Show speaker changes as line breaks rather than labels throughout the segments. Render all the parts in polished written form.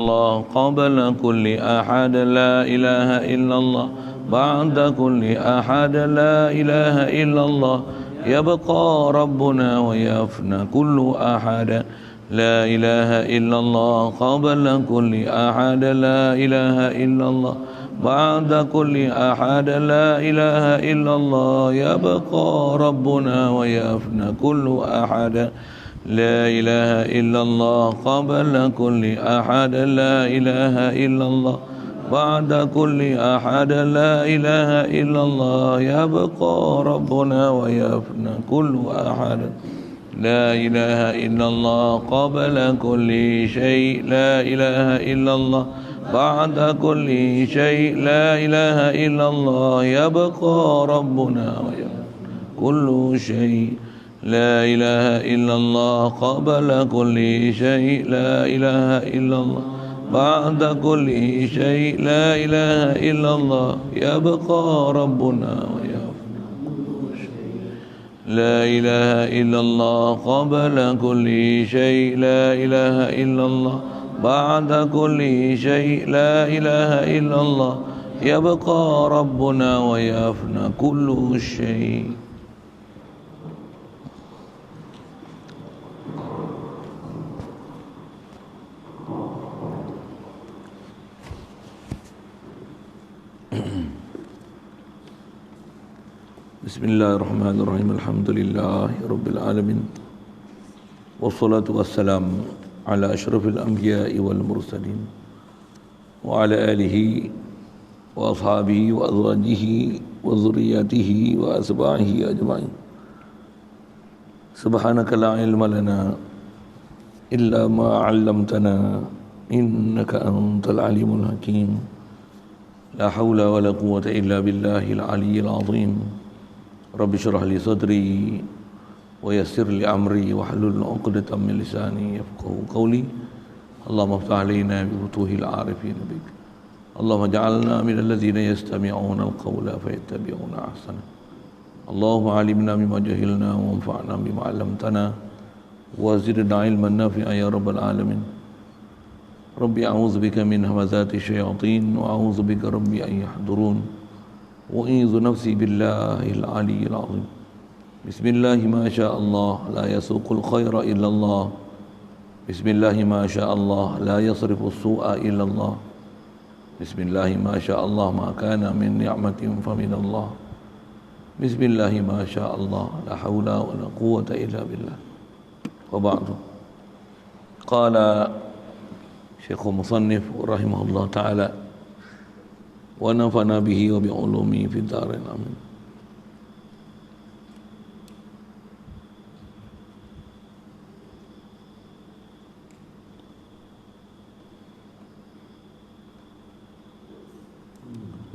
الله قبل كل أحد لا إله إلا الله بعد كل أحد لا إله إلا الله يبقى ربنا ويفنى كل أحد لا إله إلا الله قبل كل أحد لا إله إلا الله بعد كل أحد لا إله إلا الله يبقى ربنا ويفنى كل أحد لا إله إلا الله قبل كل أحد لا إله إلا الله بعد كل أحد لا إله إلا الله يبقى ربنا ويفنى كل أحد لا إله إلا الله قبل كل شيء لا إله إلا الله بعد كل شيء لا إله إلا الله يبقى ربنا ويفنى كل شيء لا إله إلا الله قبل كل شيء لا إله إلا الله بعد كل شيء لا إله إلا الله يبقى ربنا ويفنى كل شيء لا إله إلا الله قبل كل شيء لا إله إلا الله بعد كل شيء لا إله إلا الله يبقى ربنا ويفنى كل شيء. Bismillahirrahmanirrahim. Alhamdulillahi rabbil alamin. Wassalatu wassalamu ala asyrafil anbiya'i wal mursalin wa ala alihi wa ashabihi wa azwajihi wa dhurriyyatihi wa asbahihi ajma'in. Subhanaka la ilma lana illa ma 'allamtana innaka antal alimul hakim. La haula wa la quwwata illa billahil aliyyil azim. Rabbi syrah li sadri wa yassir li amri wa hlul 'uqdatam min lisani yafqahu qawli. Allahumma iftah 'alaina bi futuhil 'arifin bik. Allahumma ij'alna minal ladzina yastami'una al-qawla fayattabi'una ahsana. Allahumma 'allimna mimma jahilna wa anfa'na bima 'allamtana wa zidna 'ilman nafi'an ya rabbal alamin. Rabbi a'udzu bika min hamazati syayatin wa a'udzu bika rabbi an yahdurun. وأعيذ نفسي بالله العلي العظيم. بسم الله ما شاء الله لا يسوق الخير إلا الله. بسم الله ما شاء الله لا يصرف السوء إلا الله. بسم الله ما شاء الله ما كان من نعمة فمن الله. بسم الله ما شاء الله لا حول ولا قوة إلا بالله. وبعد. قال شيخ مصنف رحمه الله تعالى wa nafa'na bihi wa bi ulumi fid dharain amin.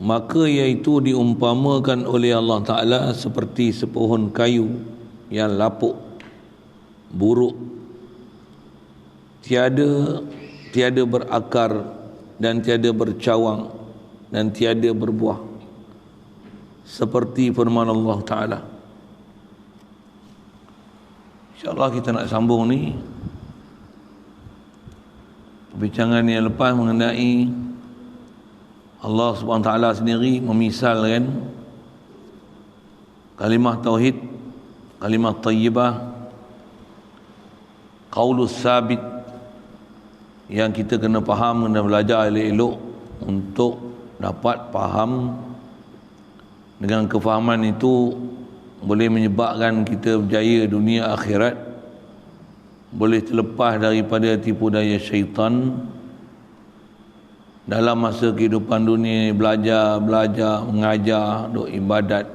Maka iaitu diumpamakan oleh Allah Ta'ala seperti sepohon kayu yang lapuk, buruk, tiada berakar dan tiada bercawang dan tiada berbuah, seperti firman Allah Ta'ala. InsyaAllah kita nak sambung ni perbincangan yang lepas mengenai Allah Subhanahu Wa Ta'ala sendiri memisalkan kalimah tauhid, kalimah tayyibah, qaulus sabit yang kita kena faham, kena belajar elok-elok untuk dapat faham. Dengan kefahaman itu boleh menyebabkan kita berjaya dunia akhirat, boleh terlepas daripada tipu daya syaitan dalam masa kehidupan dunia, belajar, mengajar, duk ibadat.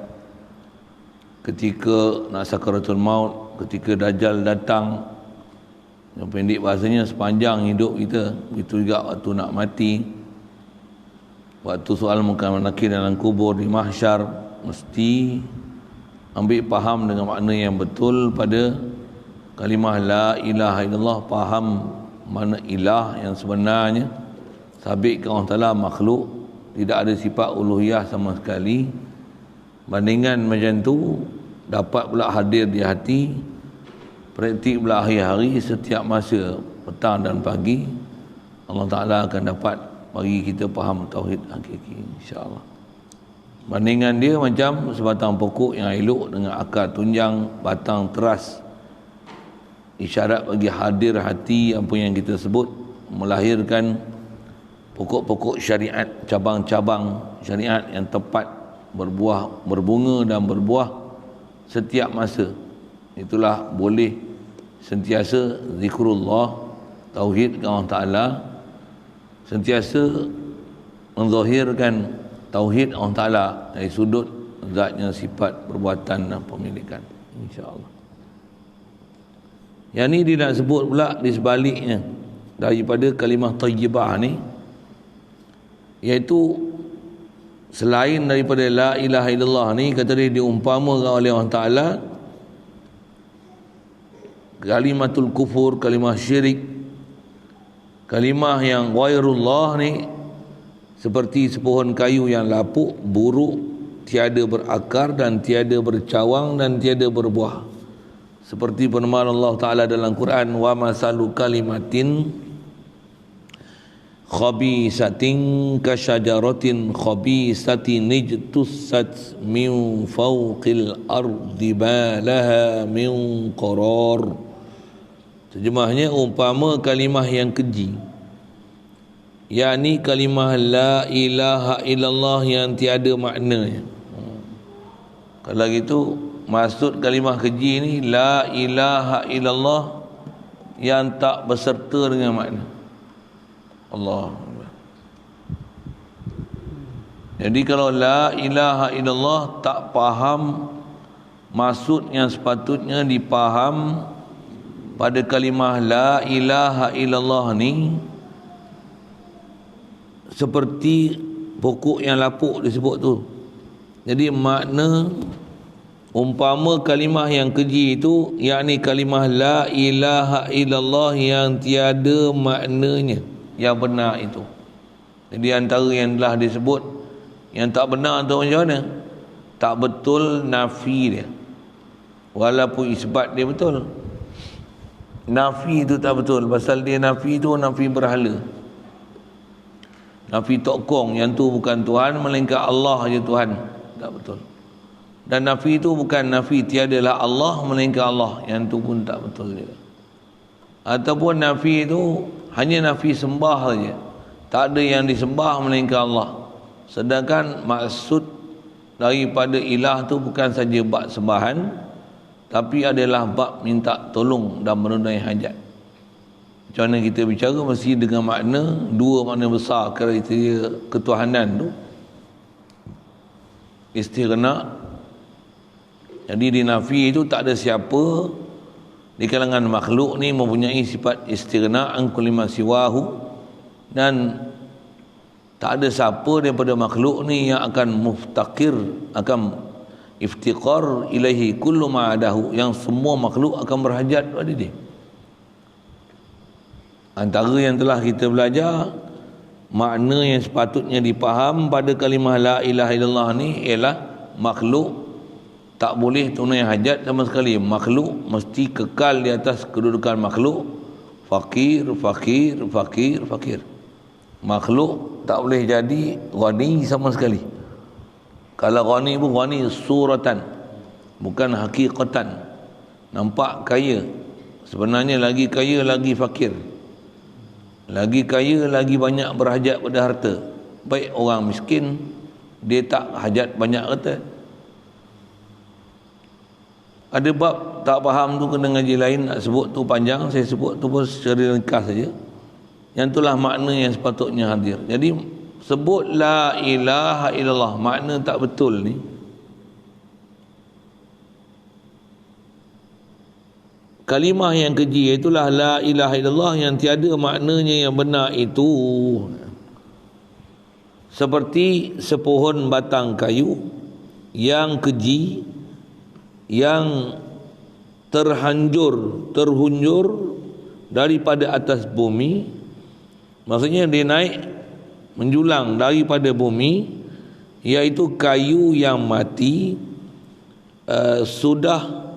Ketika nak sakaratul maut, ketika dajjal datang, yang pendek bahasanya sepanjang hidup kita, begitu juga waktu nak mati, waktu soal munkar nakir dalam kubur, di mahsyar, mesti ambil faham dengan makna yang betul pada kalimah la ilaha illallah. Faham mana ilah yang sebenarnya, sabit ke Allah Ta'ala makhluk, tidak ada sifat uluhiyah sama sekali. Bandingan macam tu dapat pula hadir di hati, praktik pula hari-hari, setiap masa, petang dan pagi. Allah Ta'ala akan dapat bagi kita faham tauhid hakiki, insya-Allah. Bandingan dia macam sebatang pokok yang elok dengan akar tunjang, batang teras, isyarat bagi hadir hati apa yang kita sebut, melahirkan pokok-pokok syariat, cabang-cabang syariat yang tepat, berbuah, berbunga dan berbuah setiap masa. Itulah boleh sentiasa zikrullah, tauhid Allah Ta'ala, sentiasa menzahirkan tauhid Allah Ta'ala dari sudut zatnya, sifat, perbuatan dan pemilikan, insya-Allah. Yang ni dia nak sebut pula di sebaliknya daripada kalimah thayyibah ni, iaitu selain daripada la ilaha illallah ni, kata dia diumpamakan oleh Allah Ta'ala kalimatul kufur, kalimah syirik, kalimah yang ghairullah ni seperti sepohon kayu yang lapuk, buruk, tiada berakar dan tiada bercawang dan tiada berbuah. Seperti firman Allah Ta'ala dalam Quran, wa masalu kalimatin khabisatin kasyajaratin khabisatin ijtussat min fawqil ardi balaha min qarar. Terjemahnya, umpama kalimah yang keji, yakni kalimah la ilaha illallah yang tiada maknanya. Kalau gitu maksud kalimah keji ni la ilaha illallah yang tak berserta dengan makna. Allah. Jadi kalau la ilaha illallah tak faham maksud yang sepatutnya dipaham pada kalimah la ilaha illallah ni, seperti pokok yang lapuk disebut tu. Jadi makna umpama kalimah yang keji itu, yakni kalimah la ilaha illallah yang tiada maknanya yang benar itu. Jadi antara yang telah disebut yang tak benar tu macam mana? Tak betul nafi dia, walaupun isbat dia betul. Nafi itu tak betul, pasal dia nafi itu nafi berhala, nafi tokong, yang tu bukan Tuhan melainkan Allah je Tuhan. Tak betul. Dan nafi itu bukan nafi tiadalah Allah melainkan Allah, yang tu pun tak betul juga. Ataupun nafi itu hanya nafi sembah saja, tak ada yang disembah melainkan Allah. Sedangkan maksud daripada ilah tu bukan saja bab sembahan, tapi adalah bab minta tolong dan menunai hajat. Macam mana kita bicara mesti dengan makna, dua makna besar kriteria ketuhanan tu. Istighna, jadi di nafi itu tak ada siapa di kalangan makhluk ni mempunyai sifat istighna an kulli ma siwahu, dan tak ada siapa daripada makhluk ni yang akan muftaqir, akan iftiqar ilaihi kullu ma adahu, yang semua makhluk akan berhajat pada dia. Antara yang telah kita belajar, makna yang sepatutnya dipaham pada kalimah la ilaha illallah ni ialah makhluk tak boleh tunai hajat sama sekali. Makhluk mesti kekal di atas kedudukan makhluk, fakir, fakir, fakir, fakir. Makhluk tak boleh jadi ghani sama sekali. Kalau ghani pun ghani suratan, bukan hakikatan. Nampak kaya, sebenarnya lagi kaya lagi fakir. Lagi kaya lagi banyak berhajat pada harta. Baik orang miskin, dia tak hajat banyak harta. Ada bab tak faham tu kena ngaji lain, nak sebut tu panjang, saya sebut tu pun secara ringkas saja. Yang itulah makna yang sepatutnya hadir. Jadi sebut la ilaha illallah, makna tak betul ni kalimah yang keji, itulah la ilaha illallah yang tiada maknanya yang benar itu. Seperti sepohon batang kayu yang keji, yang terhunjur daripada atas bumi. Maksudnya dia naik menjulang daripada bumi, iaitu kayu yang mati, sudah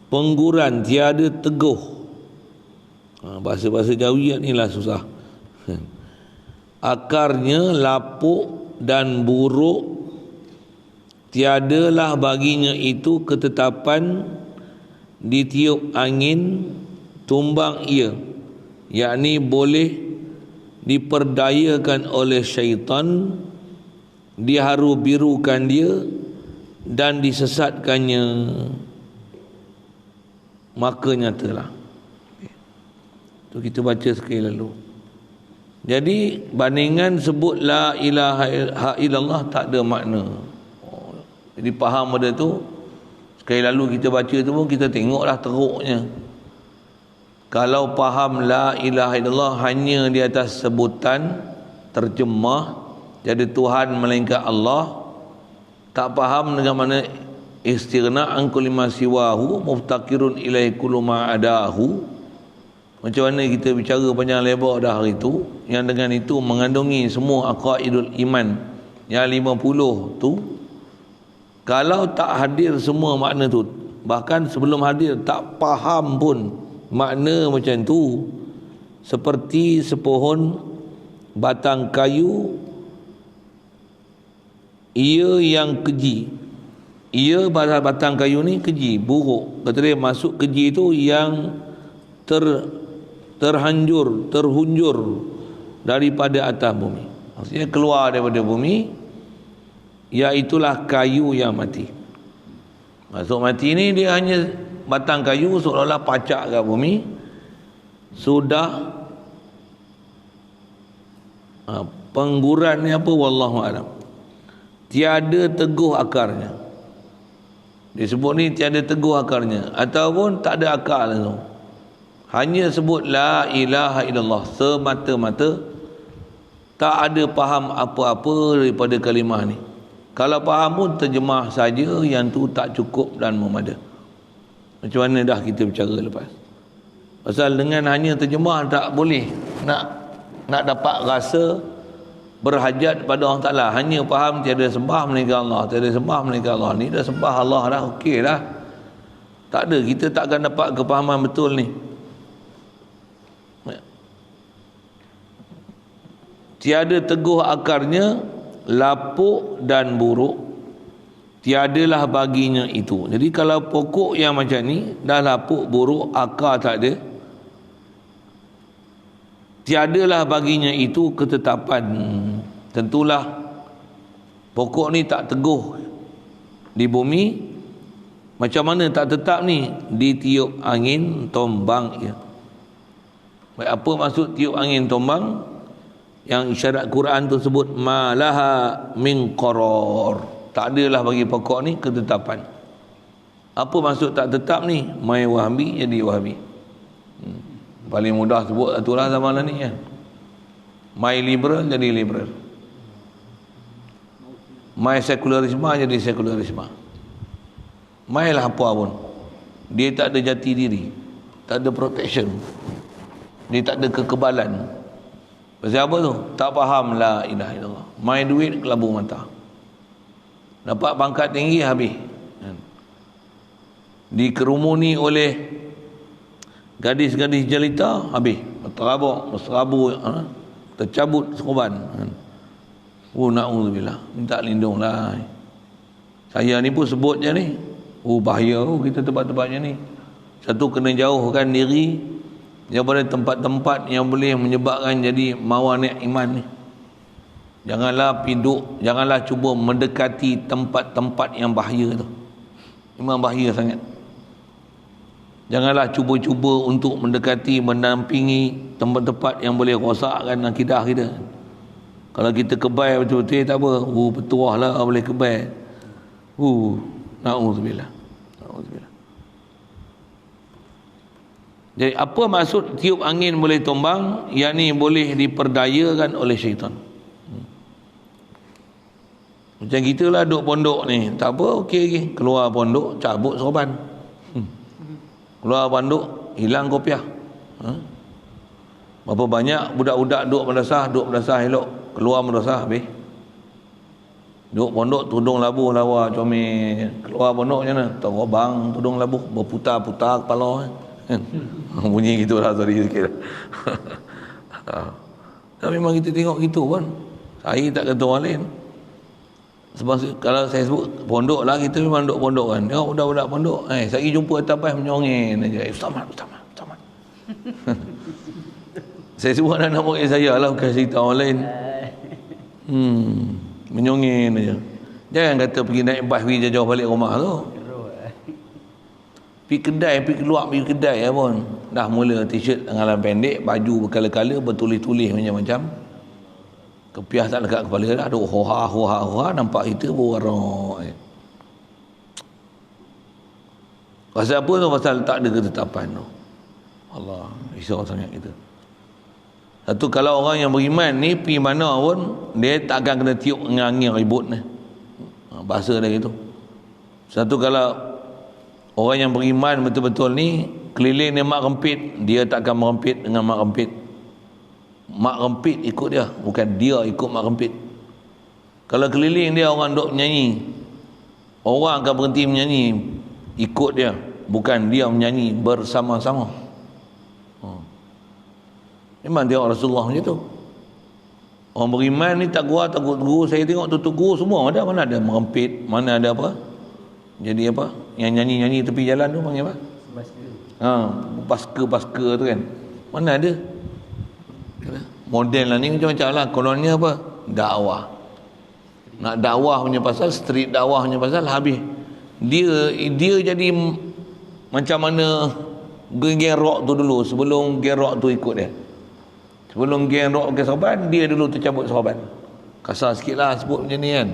Pengguran, tiada teguh. Bahasa-bahasa Jawi ni lah susah. Akarnya lapuk dan buruk, tiadalah baginya itu ketetapan, ditiup angin tumbang ia, yakni boleh diperdayakan oleh syaitan, diharu-birukan dia dan disesatkannya, maka nyatalah. Tu kita baca sekali lalu. Jadi bandingan sebut la ilaha illallah tak ada makna. Jadi faham benda tu. Sekali lalu kita baca tu pun kita tengoklah teruknya. Kalau faham la ilaha illallah hanya di atas sebutan terjemah tiada Tuhan melainkan Allah, tak faham dengan mana istighna an kulli ma siwahu muftaqirun ilaihi kullu ma adahu. Macam mana kita bicara panjang lebar dah hari tu, yang dengan itu mengandungi semua aqaidul iman yang 50 tu. Kalau tak hadir semua makna tu, bahkan sebelum hadir tak faham pun makna macam tu, seperti sepohon batang kayu ia yang keji. Ia batang kayu ni keji, buruk. Kata dia masuk keji tu yang terhunjur daripada atas bumi. Maksudnya keluar daripada bumi, iaitulah kayu yang mati. Masuk mati ni dia hanya batang kayu seolah-olah pacak ke bumi. Sudah pengguran ni apa, wallahu alam. Tiada teguh akarnya. Disebut ni tiada teguh akarnya, ataupun tak ada akar langsung. Hanya sebut la ilaha illallah semata-mata, tak ada faham apa-apa daripada kalimah ni. Kalau faham pun terjemah saja, yang tu tak cukup dan memada. Macam mana dah kita bicara lepas. Pasal dengan hanya terjemah tak boleh nak dapat rasa berhajat pada Allah Ta'ala. Hanya faham tiada sembah melainkan Allah, tiada sembah melainkan Allah. Ni dah sembah Allah dah, okey dah. Tak ada, kita takkan dapat kepahaman betul ni. Tiada teguh akarnya, lapuk dan buruk, tiadalah baginya itu. Jadi kalau pokok yang macam ni dah lapuk, buruk, akar tak ada, tiadalah baginya itu ketetapan. Tentulah pokok ni tak teguh di bumi. Macam mana tak tetap ni? Ditiup angin tombang ia. Baik, apa maksud tiup angin tombang? Yang isyarat Quran tu sebut malaha min qaror. Tak adalah bagi pokok ni ketetapan. Apa maksud tak tetap ni? Mai Wahabi jadi Wahabi. Paling mudah sebut itulah zaman ni kan. Mai liberal jadi liberal. Mai sekularisme jadi sekularisme. Mai lah apa pun. Dia tak ada jati diri, tak ada protection, dia tak ada kekebalan. Pasal apa tu? Tak faham la ilaha illallah. Main duit kelabu mata. Dapat pangkat tinggi habis. Dikerumuni oleh gadis-gadis jelita habis. Mesrabu, tercabut serban. Na'udzubillah. Minta lindunglah. Saya ni pun sebut je ni. Bahaya kita tempat-tempatnya ni. Satu, kena jauhkan diri daripada tempat-tempat yang boleh menyebabkan jadi mawani' iman ni. Janganlah pinduk, janganlah cuba mendekati tempat-tempat yang bahaya tu. Memang bahaya sangat. Janganlah cuba-cuba untuk mendekati, mendampingi tempat-tempat yang boleh rosakkan akidah kita. Kalau kita kebal betul-betul tak apa. Petuah lah boleh kebal. Na'udzubillah. Na'udzubillah. Jadi apa maksud tiup angin boleh tombang? Yakni boleh diperdayakan oleh syaitan. Macam kita lah duduk pondok ni, tak apa, okey. Keluar pondok, cabut serban. Keluar pondok, hilang kopiah. Berapa banyak budak-budak duduk madrasah elok, keluar madrasah habis. Duduk pondok tudung labuh lawa comel. Keluar pondok macam mana? Tahu bang tudung labuh berputar-putar kepala kan. Bunyi gitulah sorry sikit. Tapi memang kita tengok gitu pun. Saya tak kata orang lain. Sebab kalau saya sebut pondok lah, kita memang duduk pondok kan. Tengok budak-budak pondok. Saya jumpa atas pas menyongeng aja. Ustaz Mat. Saya sebut anak murid saya lah, bukan cerita orang lain. Menyongeng aja. Jangan kata pergi naik bas pergi jauh balik rumah tu. Pergi kedai, pergi keluar pergi kedai pun. Dah mula t-shirt lengan pendek, baju berkala-kala, bertulis-tulis macam-macam. Kepiah tak dekat kepala dah. Aduh, hoha, nampak kita berwarna. Pasal apa tu? Pasal tak ada ketetapan tu. Allah, risau sangat kita. Satu, kalau orang yang beriman ni pergi mana pun, dia tak akan kena tiup dengan angin ribut ni. Bahasa dia gitu. Satu, kalau orang yang beriman betul-betul ni, keliling dia mak rempit, dia tak akan merempit dengan mak rempit. Mak rempit ikut dia, bukan dia ikut mak rempit. Kalau keliling dia orang duk menyanyi, orang akan berhenti menyanyi ikut dia, bukan dia menyanyi bersama-sama. Memang tengok Rasulullah macam tu. Orang beriman ni tak takut guru. Saya tengok tutup guru semua ada. Mana ada merempit, mana ada apa, jadi apa, yang nyanyi-nyanyi tepi jalan tu panggil apa? Paska tu kan. Mana ada. Model lah ni macam-macam lah. Kononnya apa? Dakwah. Nak dakwah punya pasal, street dakwah punya pasal, habis. Dia jadi macam mana geng rock tu dulu. Sebelum geng rock tu ikut dia. Sebelum geng rock ke sahabat, dia dulu tercabut sahabat. Kasar sikit lah sebut macam ni kan.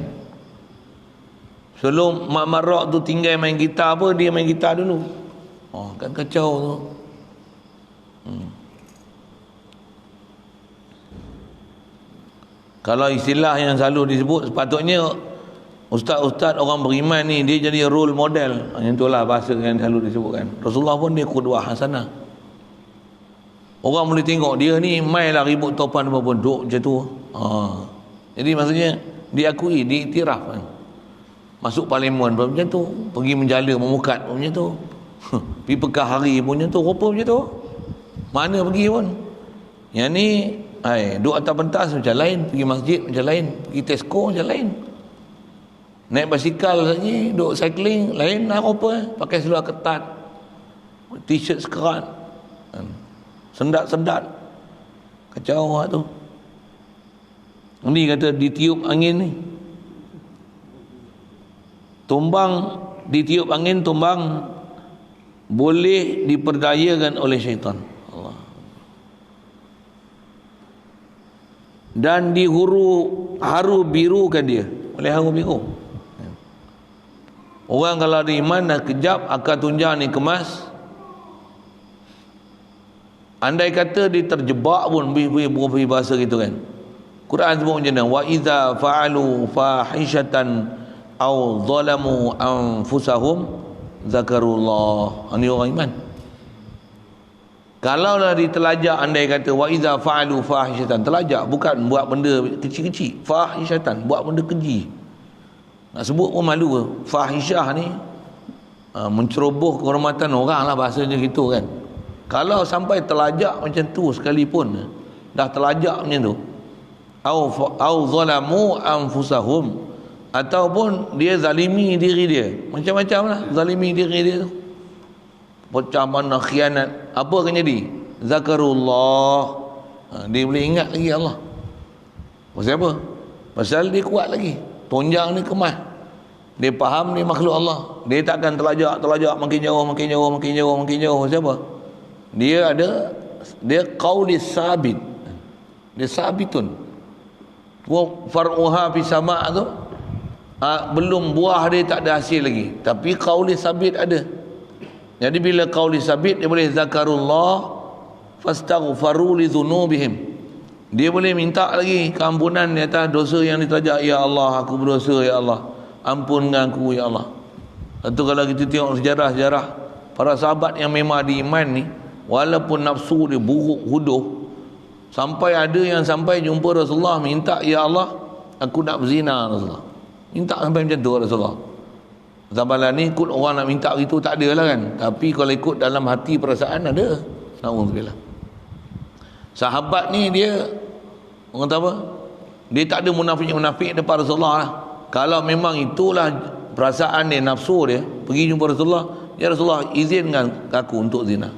Sebelum mak rock tu tinggal main gitar apa, dia main gitar dulu. Kan kacau tu. Kalau istilah yang selalu disebut, sepatutnya ustaz-ustaz orang beriman ni dia jadi role model. Yang itulah bahasa yang selalu disebutkan. Rasulullah pun dia qudwah hasanah. Orang boleh tengok dia ni mainlah ribut topan apa pun duk macam tu. Jadi maksudnya diakui, diiktiraf kan. Masuk parlimen pun macam tu, pergi menjala memukat pun macam tu. Pergi Pekah Hari pun macam tu, rupa macam tu. Mana pergi pun. Yang ni duduk atas pentas macam lain, pergi masjid macam lain, pergi Tesco macam lain. Naik basikal saja, duduk cycling lain lah rupa. Pakai seluar ketat, t-shirt sekerat, sendat-sendat, kacau lah tu. Ni kata ditiup angin ni, tumbang, ditiup angin tumbang boleh diperdayakan oleh syaitan. Allah. Dan haru birukan dia oleh haru biru. Orang kalau ada iman dah kejap akal tunjang ni kemas. Andai kata dia terjebak pun boleh bahasa gitu kan. Quran sebut macam mana? Wa idza fa'alu fahishatan aw zalamu anfusahum zakarullah. Ini orang iman. Kalau dah ditelajak, andai kata wa idza fa'alu fahishatan, telajak, bukan buat benda kecil-kecil, fahishatan, buat benda keji. Nak sebut pun malu. Fahishah ni menceroboh kehormatan orang lah, bahasanya gitu kan. Kalau sampai telajak macam tu sekalipun, dah telajak macam tu, au zalamu anfusahum, ataupun dia zalimi diri dia, macam-macam lah zalimi diri dia tu, pecah mana, khianat, apa akan jadi? Zakarullah, dia boleh ingat lagi Allah. Pasal apa? Pasal dia kuat lagi, tonjang ni kemas, dia faham ni makhluk Allah, dia takkan telajak makin jauh. Pasal apa? Dia qauli sabit, dia sabitun wa far'uha fi sama' tu, belum buah dia tak ada hasil lagi, tapi qauli sabit ada. Jadi bila qauli sabit, dia boleh zakarullah fastaghfaru li dhunubihim, dia boleh minta lagi keampunan di atas dosa yang ditelajak. Ya Allah, aku berdosa, ya Allah, ampunkan aku, ya Allah. Tentu kalau kita tengok sejarah-sejarah para sahabat yang memang diiman ni, walaupun nafsu dia buruk huduh, sampai ada yang sampai jumpa Rasulullah minta, ya Allah, aku nak berzina Rasulullah. Minta sampai macam tu Rasulullah. Zaman lah ni ikut orang nak minta gitu tak ada lah kan. Tapi kalau ikut dalam hati perasaan ada. Na'udzubillah. Sahabat ni dia, orang kata apa? Dia tak ada munafik-munafik depan Rasulullah lah. Kalau memang itulah perasaan dia, nafsu dia, pergi jumpa Rasulullah, ya Rasulullah izinkan aku untuk zina.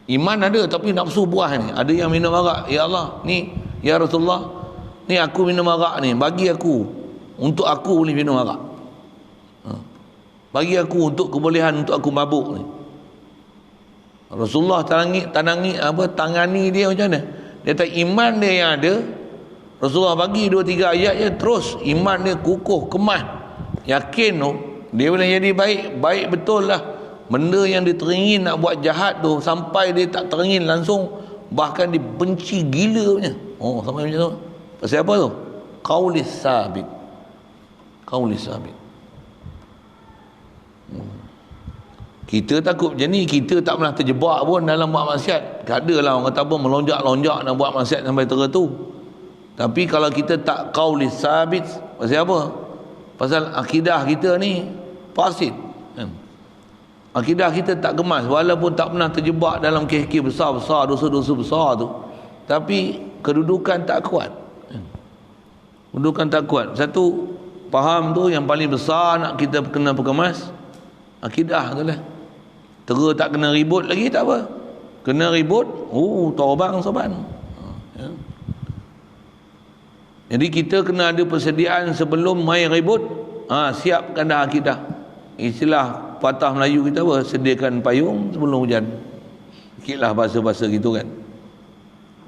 Iman ada tapi nafsu buah ni. Ada yang minum arak, ya Allah ni, ya Rasulullah ni aku minum arak ni, bagi aku, untuk aku boleh minum arak, bagi aku untuk kebolehan untuk aku mabuk ni. Rasulullah tangani dia macam mana? Dia kata iman dia yang ada. Rasulullah bagi 2-3 ayat je, terus iman dia kukuh, kemas, yakin tu dia boleh jadi baik betul lah. Benda yang dia teringin nak buat jahat tu, sampai dia tak teringin langsung, bahkan dia benci gila punya. Sampai macam tu. Pasal apa tu? Qaulis sabit. Kita takut macam ni, kita tak pernah terjebak pun dalam buat maksiat. Tak ada lah orang kata apa melonjak-lonjak nak buat maksiat sampai tu. Tapi kalau kita tak qaulis sabit, pasal apa? Pasal akidah kita ni fasid. Akidah kita tak kemas, walaupun tak pernah terjebak dalam kes-kes besar-besar, dosa-dosa besar tu, tapi kedudukan tak kuat. Kedudukan tak kuat. Satu faham tu yang paling besar nak kita kena perkemas, akidah tu lah. Terus tak kena ribut lagi tak apa. Kena ribut, tawabang saban. Jadi kita kena ada persediaan sebelum main ribut. Siapkan dah akidah. Istilah patah Melayu kita apa? Sediakan payung sebelum hujan. Sikitlah bahasa-bahasa gitu kan.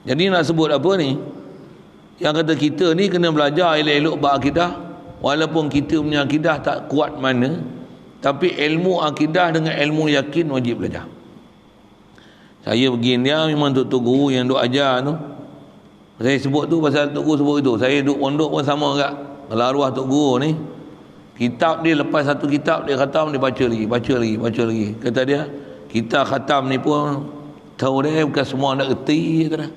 Jadi nak sebut apa ni? Yang kata kita ni kena belajar elok-elok berakidah. Walaupun kita punya akidah tak kuat mana, tapi ilmu akidah dengan ilmu yakin wajib belajar. Saya pergi India memang Tok Guru yang duk ajar tu. Saya sebut tu pasal Tok Guru sebut itu. Saya duk pondok pun sama juga. Kalau arwah Tok Guru ni, kitab dia lepas satu kitab dia khatam, dia baca lagi. Kata dia, kita khatam ni pun tahu dia bukan semua nak reti kata dia.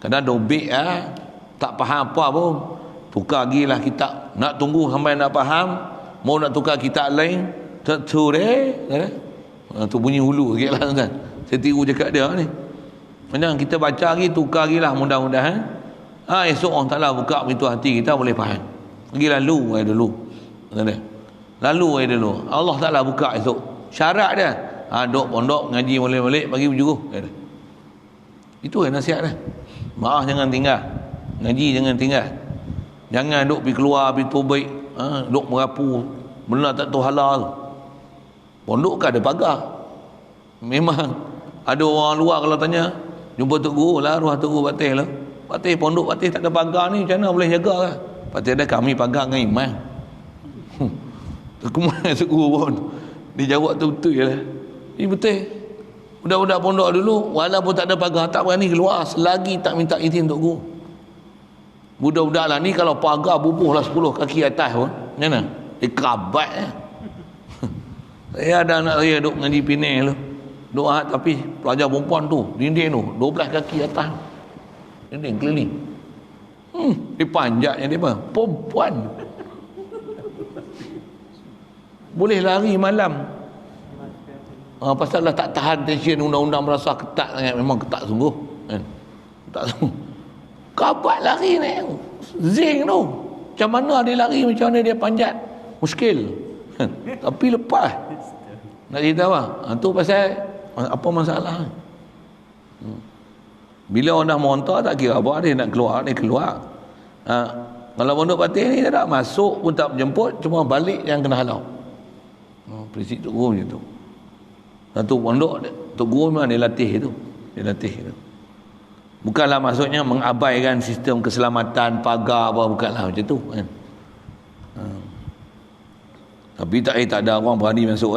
Kadang dobek tak faham apa pun. Tukar lagi lah kitab. Nak tunggu sampai nak faham, mau nak tukar kitab lain, tentu dia kata. Tu bunyi hulu sikit lah kan. Saya tiru cakap dia ni. Macam kita baca lagi, tukar lagi lah mudah-mudahan. Esok orang Ta'ala buka pintu hati kita boleh faham. Pergi lalu dulu. Lalu dulu. Allah Ta'ala buka esok. Syarat dia. Duk pondok, ngaji balik bagi berjuruh. Itu nasihat dia. Maaf jangan tinggal. Ngaji jangan tinggal. Jangan duk pergi keluar, pergi tobik. Duk merapu. Benda tak tahu halal. Pondok kan ada pagar. Memang ada orang luar kalau tanya, jumpa Tok Guru lah, arwah Tok Guru Patih lah. Patih, pondok Patih tak ada pagar ni, macam mana boleh jaga lah? Patih ada, kami pagar dengan iman. Kemana Tok Guru pun dia jawab tu betul je lah. Ini betul. Budak-budak pondok dulu walaupun tak ada pagar tak berani keluar selagi tak minta izin Tok Guru. Budak-budak lah ni kalau pagar bubuh lah 10 kaki atas pun macam mana? Dia kerabat Saya ada anak saya duk ngaji Penang tu, doa tapi pelajar perempuan tu dinding tu 12 kaki atas, dinding keliling. Dia panjatnya dia apa? Perempuan boleh lari malam. Pasal lah tak tahan tension undang-undang merasa ketat sangat. Memang ketat sungguh kan? Ketat sungguh. Kabat lari ni zing tu, macam mana dia lari, macam mana dia panjat, muskil. Tapi lepas nak cerita apa? Tu pasal apa masalah? Bila orang dah montar tak kira apa, dia nak keluar dia keluar. Kalau pondok Patih ni tak ada, masuk pun tak menjemput, cuma balik yang kena halau. Prinsip Tok Guru macam tu. Satu pondok Tok Guru memang dia latih tu. Bukanlah maksudnya mengabaikan sistem keselamatan pagar apa, bukanlah macam tu kan. Tapi tak ada orang berani masuk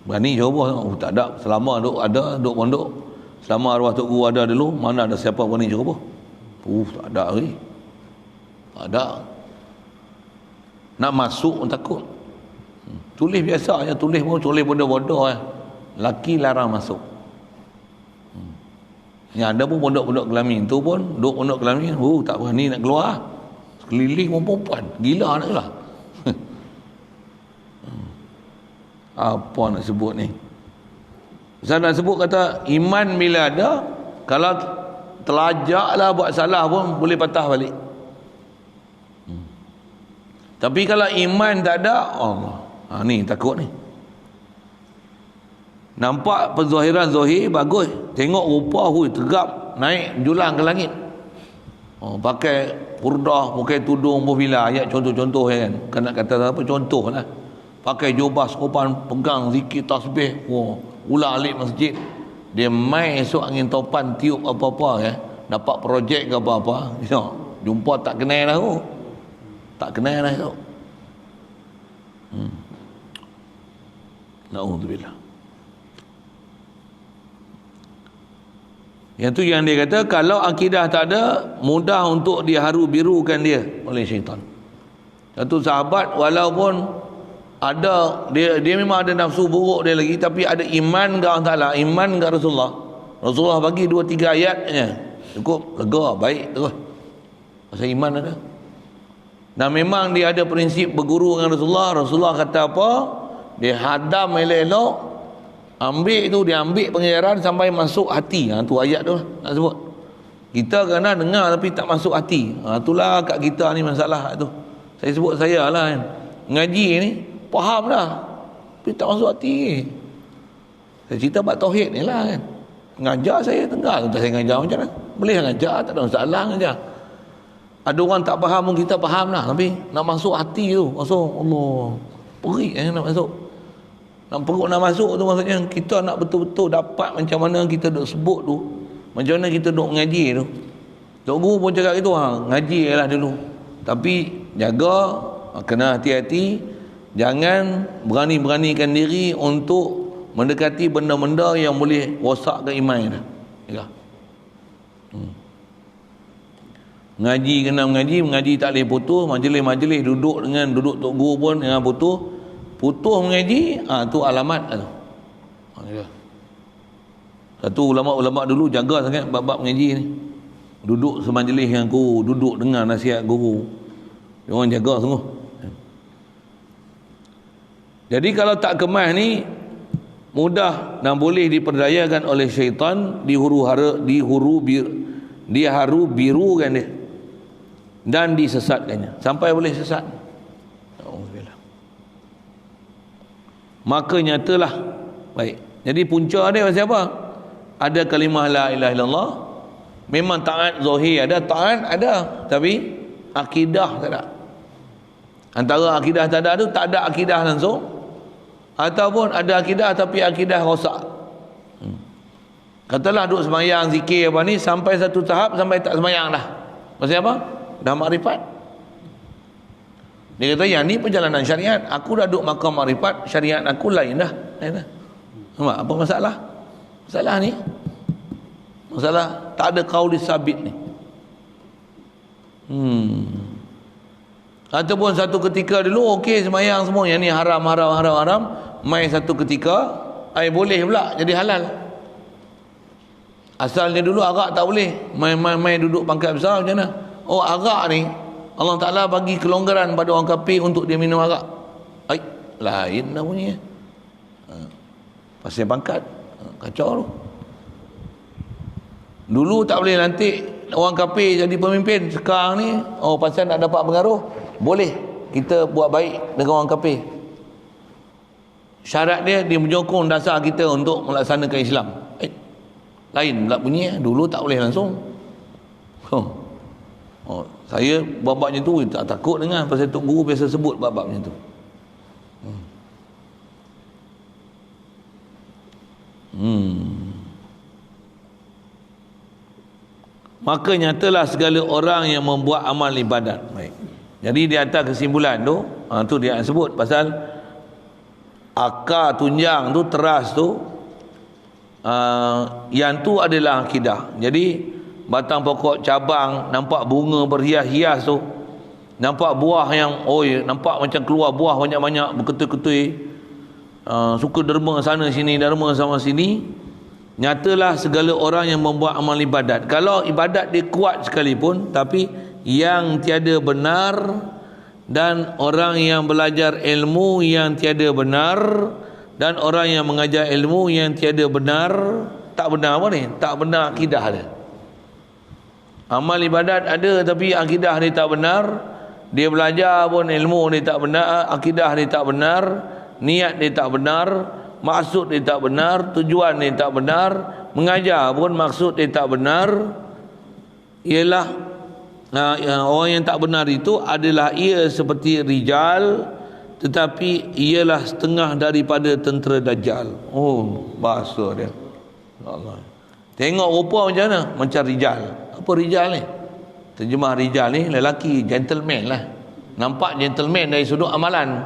berani cuba. Tak ada, selama duk pondok, selama arwah Tok Guru ada dulu, mana ada siapa berani cuba. Tak ada lagi. Tak ada. Nak masuk pun takut. Tulis biasa je, tulis bodoh-bodoh laki larang masuk. Yang ada pun pondok-pondok Kelamin tu pun, duk pondok Kelamin, tak berani nak keluar. Sekeliling perempuan. Gila nak lah. Apa nak sebut ni? Saya nak sebut kata iman bila ada, kalau telajaklah buat salah pun boleh patah balik. Tapi kalau iman tak ada, Allah. Ni takut ni. Nampak penzahiran zahir bagus. Tengok rupa tegap naik julang ke langit. Pakai purdah, pakai tudung bervila, ayat contoh-contoh kan. Kena kata apa contoh lah. Pakai jubah sopan, pegang zikir tasbih, ulang alik masjid. Dia mai esok angin topan tiup apa-apa ya. Dapat projek ke apa-apa. Jumpa tak kenal dah tu. Tak kenal dah esok. Na'udzubillah. Yang tu yang dia kata, kalau akidah tak ada, mudah untuk diharu-birukan dia oleh syaitan. Satu sahabat walaupun ada dia memang ada nafsu buruk dia lagi, tapi ada iman ke Allah Taala, iman ke Rasulullah. Rasulullah bagi 2-3 ayatnya cukup, lega, baik terus. Pasal iman ada. Dan memang dia ada prinsip berguru dengan Rasulullah. Rasulullah kata apa, dia hadam elok-elok, ambil tu, dia ambil pengajaran sampai masuk hati. Tu ayat tu nak sebut. Kita kena dengar tapi tak masuk hati. Itulah kat kita ni masalah tu. Saya sebut saya lah kan. Ngaji ni faham dah tapi tak masuk hati. Saya cerita bab tauhid ni lah kan. Ngajar saya tengah tu, saya ngajar macam mana? Boleh ngajar, tak ada masalah ngajar. Ada orang tak faham pun kita faham lah, tapi nak masuk hati tu, masuk Allah perik nak masuk. Nak perut nak masuk tu maksudnya kita nak betul-betul dapat macam mana kita duk sebut tu, macam mana kita duk mengaji tu. Tok guru pun cakap gitu, ngaji lah dulu. Tapi jaga, kena hati-hati, jangan berani-beranikan diri untuk mendekati benda-benda yang boleh rosakkan iman dah. Ya. Ngaji kena mengaji tak boleh putus. Majlis-majlis duduk tok guru pun jangan putus mengaji, tu alamat tu. Ya. Satu ulama-ulama dulu jaga sangat bab-bab mengaji ni. Duduk semajlis dengan guru, duduk dengar nasihat guru. Dia orang jaga sungguh. Jadi kalau tak kemas ni mudah dan boleh diperdayakan oleh syaitan, diharu-birukan dia dan disesatkannya sampai boleh sesat. Alhamdulillah. Maka nyatalah baik. Jadi punca dia macam apa? Ada kalimah la ilaha illallah. Memang taat zahir ada, taat ada, tapi akidah tak ada. Antara akidah tak ada tu, tak ada akidah langsung, ataupun ada akidah tapi akidah rosak. Katalah duk semayang zikir apa ni, sampai satu tahap sampai tak semayang dah. Maksudnya apa? Dah makrifat. Dia kata yang ni perjalanan syariat, aku dah duk makam makrifat, syariat aku lain dah. Nampak apa masalah? Masalah ni masalah tak ada qauli sabit ni. Ataupun satu ketika dulu okey semayang semua, yang ni haram, mai satu ketika boleh pula jadi halal. Asalnya dulu arak tak boleh, mai duduk pangkat besar macam mana? Arak ni Allah Ta'ala bagi kelonggaran pada orang kafir untuk dia minum arak. Lain dah bunyi. Pasal pangkat kacau tu. Dulu tak boleh lantik orang kafir jadi pemimpin. Sekarang ni pasal nak dapat pengaruh, boleh kita buat baik dengan orang kafir. Syarat dia menyokong dasar kita untuk melaksanakan Islam. Lain pula bunyi. Dulu tak boleh langsung. Saya bab-bab macam tu tak takut dengar, pasal Tok Guru biasa sebut bab-bab macam tu. Maka nyatalah segala orang yang membuat amal ibadat. Baik. Jadi di atas kesimpulan tu, tu dia sebut pasal akar tunjang tu, teras tu, yang tu adalah akidah. Jadi batang pokok cabang nampak bunga berhias-hias tu, nampak buah yang nampak macam keluar buah banyak-banyak berketul-ketul, suka derma sana sini, derma sama sini. Nyatalah segala orang yang membuat amal ibadat. Kalau ibadat dia kuat sekalipun, tapi yang tiada benar dan orang yang belajar ilmu yang tiada benar dan orang yang mengajar ilmu yang tiada benar. Tak benar apa ni? Tak benar akidah dia. Amal ibadat ada tapi akidah dia tak benar. Dia belajar pun ilmu dia tak benar, akidah dia tak benar, niat dia tak benar, maksud dia tak benar, tujuan dia tak benar, mengajar pun maksud dia tak benar. Ialah orang yang tak benar itu adalah ia seperti rijal, tetapi ialah setengah daripada tentera Dajjal. Oh, bahasa dia. Allah. Tengok rupa macam mana? Macam rijal. Apa rijal ni? Terjemah rijal ni lelaki, gentleman lah. Nampak gentleman dari sudut amalan.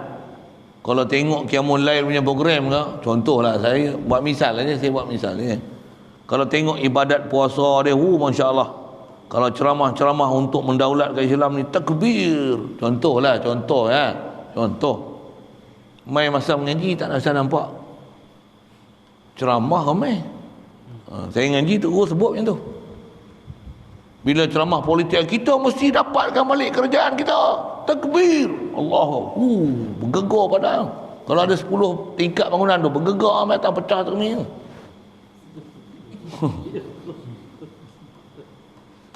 Kalau tengok Qiyamul Lail punya program ke, contohlah saya buat misal aja, saya buat misal ni. Kalau tengok ibadat puasa dia, Masya Allah. Kalau ceramah-ceramah untuk mendaulatkan Islam ni, takbir. Contoh. Mai masa mengaji tak rasa nampak. Ceramah ramai. Saya ngaji tu guru sebut macam tu. Bila ceramah politik, kita mesti dapatkan balik kerajaan kita. Takbir. Allah. Bergegar padang. Kalau ada 10 tingkat bangunan tu, bergegar amat pecah tu ni.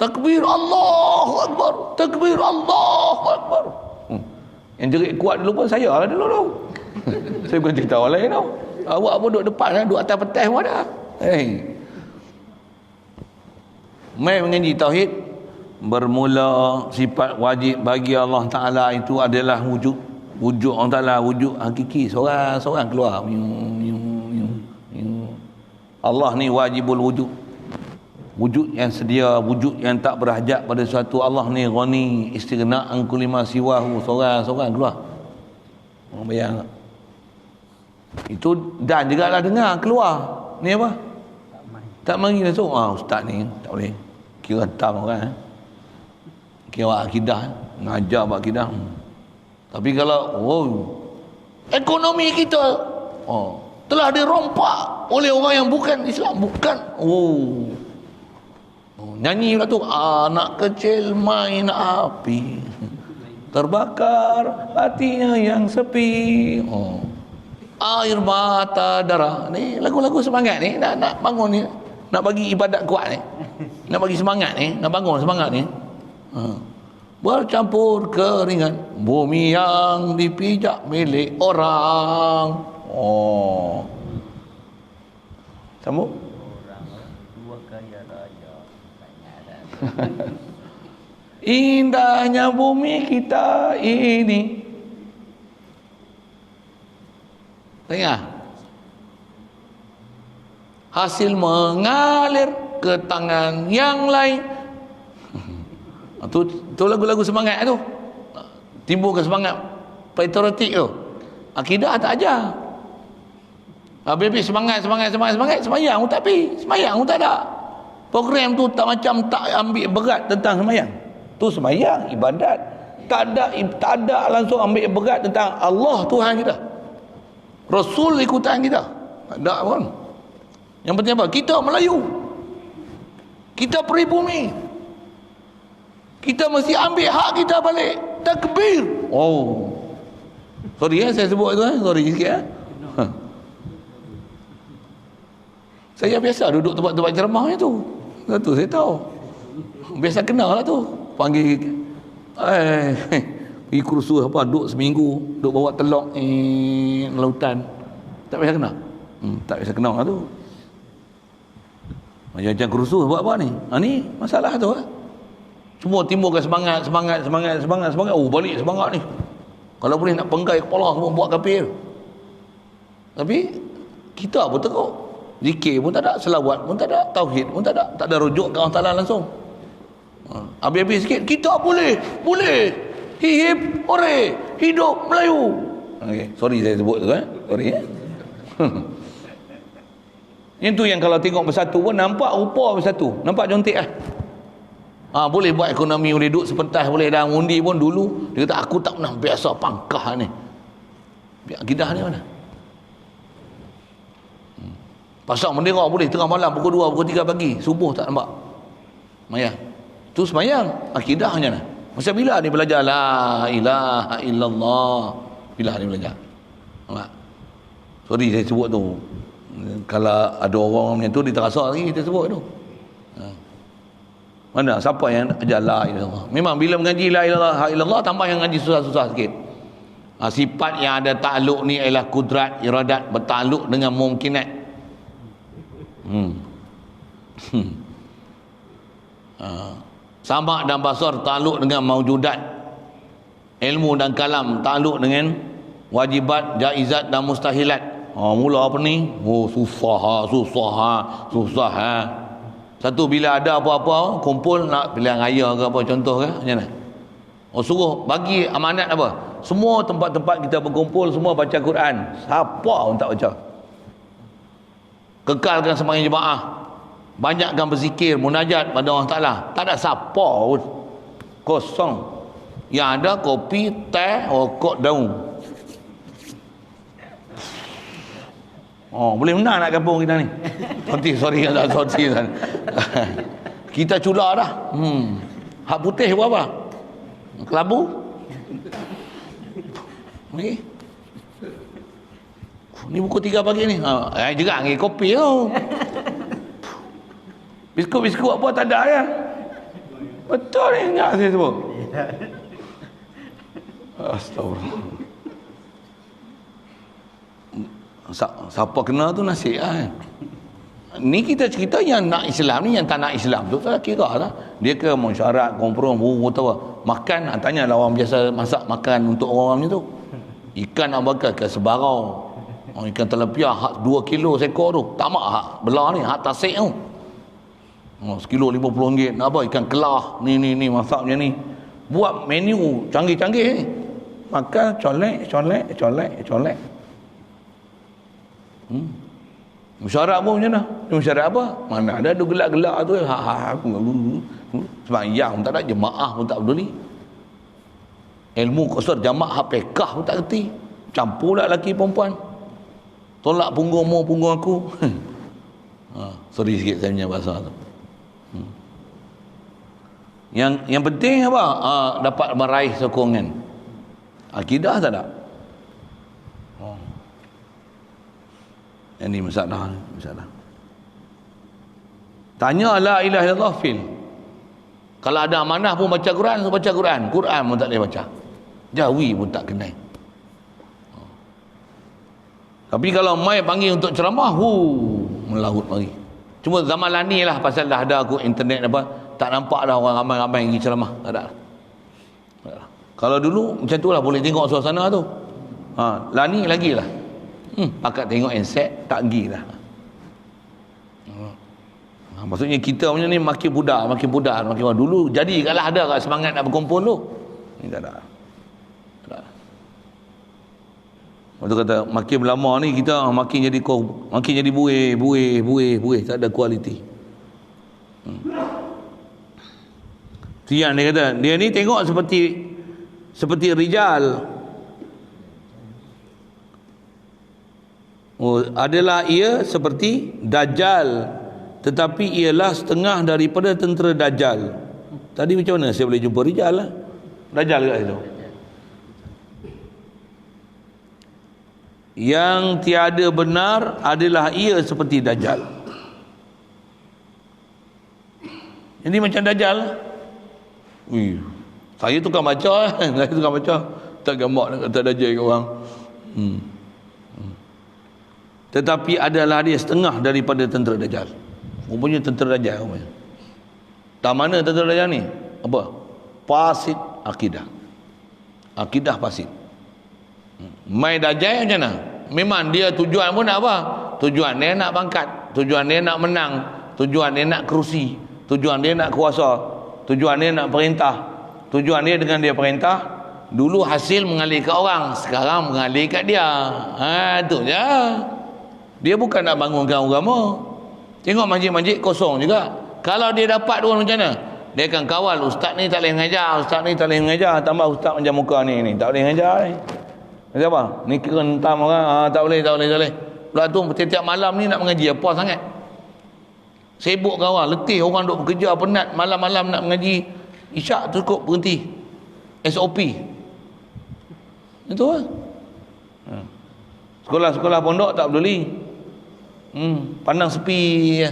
Takbir Allahu Akbar. Takbir Allahu Akbar. Yang jerit kuat dulu pun saya lah dulu tu. Saya bukan cerita orang lain tau. Awak pun duduk depan lah, duduk atas petas pun ada. Mai mengaji tauhid, bermula sifat wajib bagi Allah Ta'ala itu adalah wujud Allah Ta'ala, wujud hakiki. Seorang keluar. Allah ni wajibul wujud. Wujud yang sedia, wujud yang tak berhajat pada suatu. Allah ni ghani istighna an kulli ma siwahu. Seorang keluar. Orang bayang tak? Itu dan juga lah dengar keluar. Ni apa? Tak mari langsung. Ustaz ni tak boleh. Kira tam orang. Kira akidah. Ngajar buat akidah. Tapi kalau ekonomi kita telah dirompak oleh orang yang bukan Islam. Bukan. Nyanyi pula tu. Anak kecil main api, terbakar hatinya yang sepi. Air mata darah. Ni lagu-lagu semangat ni. Nak bangun ni. Nak bagi ibadat kuat ni. Nak bagi semangat ni. Nak bangun semangat ni. Bercampur keringan. Bumi yang dipijak milik orang. Sambung. Indahnya bumi kita ini. Tengah. Hasil mengalir ke tangan yang lain. Tu lagu-lagu semangat tu. Timbul ke semangat patriotik tu. Akidah tak ajar. Habis semangat semayang pun tak pergi. Semayang pun tak ada. Program tu tak macam tak ambil berat tentang semayang. Tu semayang, ibadat. Tak ada langsung ambil berat tentang Allah Tuhan kita. Rasul ikutan kita. Tak ada pun. Yang penting apa? Kita Melayu. Kita peribumi. Kita mesti ambil hak kita balik. Takbir. Sorry saya sebut itu. Sorry sikit. Saya biasa duduk tempat-tempat ceramah tu. Satu saya tahu. Biasa kenal lah tu. Panggil pergi kursus apa, duduk seminggu, duduk bawa telok lautan. Tak biasa kenal. Tak biasa kenal lah tu. Macam kursus buat apa ni? Ni masalah tu lah. Semua timbulkan semangat. Balik semangat ni. Kalau boleh nak penggai kepala semua buat kafir. Tapi kita pun teruk. Zikir pun tak ada, selawat pun tak ada, tauhid pun tak ada. Tak ada rujuk ke Allah Ta'ala langsung. Habis-habis sikit, kita boleh. Hip, hore, hidup Melayu. Okay. Sorry saya sebut tu Sorry Itu yang kalau tengok bersatu pun nampak rupa bersatu. Nampak cantik lah. Boleh buat ekonomi, boleh duduk sepentas, boleh dah undi pun dulu. Dia kata aku tak pernah biasa pangkah ni. Akidah ni mana? Pasang bendera boleh tengah malam pukul 2, pukul 3 pagi. Subuh tak nampak. Semayang. Tu semayang. Akidah macam mana? Masa bila ni belajar la ilaha illallah? Bila ni belajar? Nampak? Sorry saya sebut tu. Kalau ada orang macam tu dia terasa lagi kita sebut tu. Mana siapa yang ajar la ilaha illallah? Memang bila mengaji la ilaha illallah tambah yang ngaji susah-susah sikit. Sifat yang ada takluk ni ialah kudrat, iradat, bertakluk dengan mungkinat. Sama' dan basar takluk dengan maujudat. Ilmu dan kalam takluk dengan wajibat, jaizat dan mustahilat. Mula apa ni? Susah. Satu bila ada apa-apa kumpul nak pilihan raya ke apa contoh ke macam mana? Suruh bagi amanat apa? Semua tempat-tempat kita berkumpul semua baca Quran. Siapa pun tak baca. Kekalkan sembahyang jemaah. Banyakkan berzikir, munajat pada Allah Taala. Tak ada siapa pun. Kosong. Yang ada kopi, teh, rokok, daun. Boleh menang nak kampung kita ni. Sorry. Kita cula dah. Hak putih apa? Kelabu. Okey. Ni pukul 3 pagi ni. Juga ngi kopi tu. Biskut apa tak ada ya? Betul ni ingat saya sebut. Astagfirullah. Siapa kena tu nasib kan? Ni kita cerita yang nak Islam ni, yang tak nak Islam tu tak kira lah. Dia ke mesyuarat, kompromi, tahu makan, tanyalah orang biasa masak makan untuk orang ni tu. Ikan nak bakar ke sebarau. Ikan telepia hak 2 kilo sekor tu. Tamak hak belah ni, hak tasik tu. Sekilo RM50. Nak apa? Ikan kelah. Ni masak macam ni. Buat menu canggih-canggih ni. Makan colek. Mesyuarat pun macam mana? Mesyuarat apa? Mana ada gelak-gelak tu. Sembahyang tak ada, jemaah pun tak peduli. Ilmu kosor jamaah pekah pun tak kerti. Campur lah lelaki perempuan. Tolak punggungmu, punggung aku. Sorry sikit saya punya bahasa tu. Yang penting apa? Dapat meraih sokongan. Akidah tak ada. Ini masalah. Tanya la ilaha illallah fil. Kalau ada amanah pun baca Quran, Quran pun tak boleh baca. Jawi pun tak kenal. Tapi kalau mai panggil untuk ceramah, melaut mari. Cuma zaman lani lah, pasal dah ada aku internet apa, tak nampak dah orang ramai-ramai pergi ceramah. Tak ada. Kalau dulu macam tu lah, boleh tengok suasana tu. Lani lagi lah. Pakat tengok handset, tak pergi lah. Maksudnya kita punya ni makin budak. Dulu jadi kalau ada kat semangat nak berkumpul tu. Ni tak ada. Waktu kata makin lama ni kita makin jadi buih, tak ada kualiti. Tiang dia kata, dia ni tengok seperti rijal. Adalah ia seperti Dajjal, tetapi ialah setengah daripada tentera Dajjal. Tadi macam mana saya boleh jumpa rijal lah? Dajjal kat situ. Yang tiada benar adalah ia seperti Dajjal. Jadi macam Dajjal. Saya tukang baca. Tak gambar nak kata Dajjal ke orang. Tetapi adalah dia setengah daripada tentera Dajjal. Rupanya tentera Dajjal rupanya. Tak mana tentera Dajjal ni? Apa? Fasid akidah. Akidah fasid. Mai Dajjal macam mana? Memang dia tujuan pun nak apa? Tujuan dia nak pangkat, tujuan dia nak menang, tujuan dia nak kerusi, tujuan dia nak kuasa, tujuan dia nak perintah. Tujuan dia dengan dia perintah, dulu hasil mengalir ke orang, sekarang mengalir kat dia. Tu je. Dia bukan nak bangunkan agama. Tengok masjid-masjid kosong juga. Kalau dia dapat orang macam mana? Dia akan kawal, ustaz ni tak boleh mengajar, tambah ustaz macam muka ni tak boleh mengajar ni. Macam apa? Ni kira entam orang, tak boleh. Pula tu setiap malam ni nak mengaji apa sangat? Sibuk kawal, letih orang duk bekerja penat, malam-malam nak mengaji. Isyak cukup berhenti. SOP. Itu lah. Sekolah-sekolah pondok tak peduli. Pandang sepi je.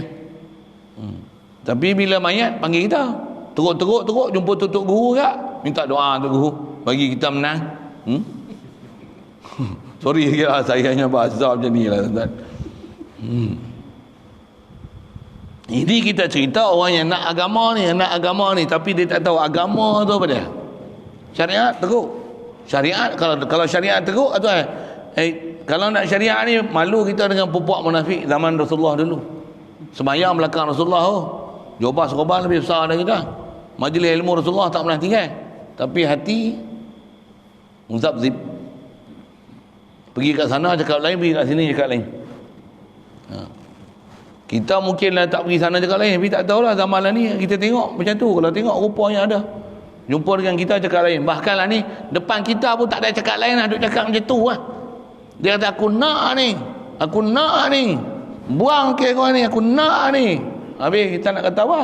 Tapi bila mayat panggil kita. Teruk jumpa tutup guru kak. Minta doa untuk guru. Bagi kita menang. Sorry lah saya hanya bahasa macam ni lah tuan. Jadi kita cerita orang yang nak agama ni tapi dia tak tahu agama tu apa dia. Syariat teruk. Syariat kalau syariat teruk tu kalau nak syariat ni malu kita dengan puak munafik zaman Rasulullah dulu. Sembahyang belakang Rasulullah jubah serban lebih besar dari kita. Majlis ilmu Rasulullah tak pernah tinggal. Tapi hati muzabzib. Pergi kat sana cakap lain, pergi kat sini cakap lain. Kita mungkinlah tak pergi sana cakap lain, tapi tak tahulah zaman lah ni kita tengok macam tu. Kalau tengok rupanya ada. Jumpa dengan kita cakap lain. Bahkan lah ni depan kita pun tak ada cakap lain lah, duk cakap macam tu lah. Dia kata aku nak ni. Buang ke kau ni, aku nak ni. Habis kita nak kata apa?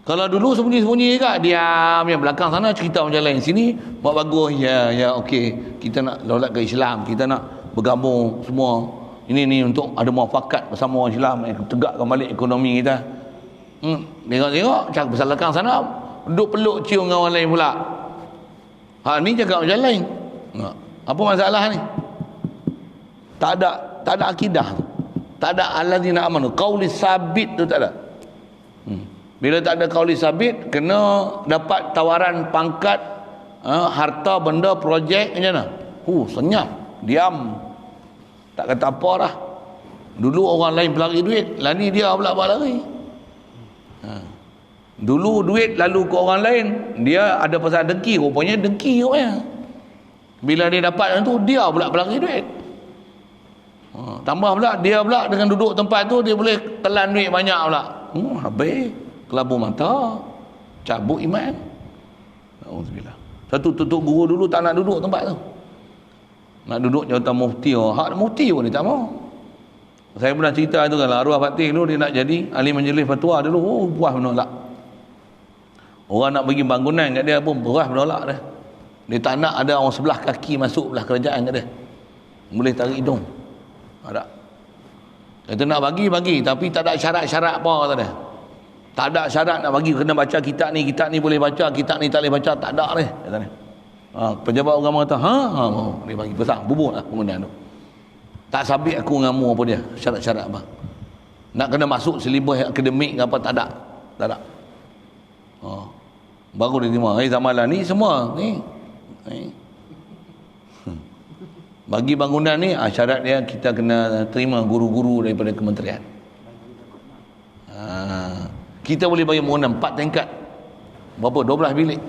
Kalau dulu sembunyi-sembunyi kat diam yang belakang sana cerita macam lain. Sini buat bagus ya okey. Kita nak daulat ke Islam, kita nak bergabung semua. Ini untuk ada muafakat bersama orang Islam, tegakkan balik ekonomi kita. Tengok cakap pasal belakang sana duduk peluk cium dengan orang lain pula. Ni cakap macam lain. Apa masalah ni? Tak ada akidah. Tak ada allazina amanu. Qauli sabit tu tak ada. Bila tak ada qauli sabit, kena dapat tawaran pangkat, harta, benda, projek macam mana? Senyap, diam. Tak kata apa dah. Dulu orang lain pelari duit, lah ni dia pula berlari. Dulu duit lalu ke orang lain, dia ada pasal dengki, rupanya dengki rupanya. Bila dia dapat yang tu, dia pula pelari duit. Tambah pula dia pula dengan duduk tempat tu dia boleh telan duit banyak pula. Habis kelabu mata, cabut iman. Alhamdulillah. Satu tutup guru dulu tak nak duduk tempat tu. Nak duduk jawatan mufti. Hak mufti pun dia tak mau. Saya pernah cerita tu kan, arwah Fatih dulu dia nak jadi ahli majlis fatwa dulu. Puas menolak. Orang nak bagi bangunan kat dia pun puas menolak dia. Dia tak nak ada orang sebelah kaki masuk belah kerajaan kat dia. Boleh tarik hidung. Ada. Kata nak bagi tapi tak ada syarat-syarat apa kata dia. Tak ada syarat nak bagi, kena baca kitab ni boleh baca, kitab ni tak boleh baca, tak ada ni kata dia. Pejabat agama kata mau dia bagi besar bubuh lah pengundian tu. Tak sabit aku dengan mu apa dia syarat-syarat apa. Nak kena masuk silibus akademik ke apa tak ada. Baru dia terima. Zaman lah ni semua ni. Bagi bangunan ni syarat dia kita kena terima guru-guru daripada kementerian. Kita boleh bagi bangunan 4 tingkat. Berapa? 12 bilik.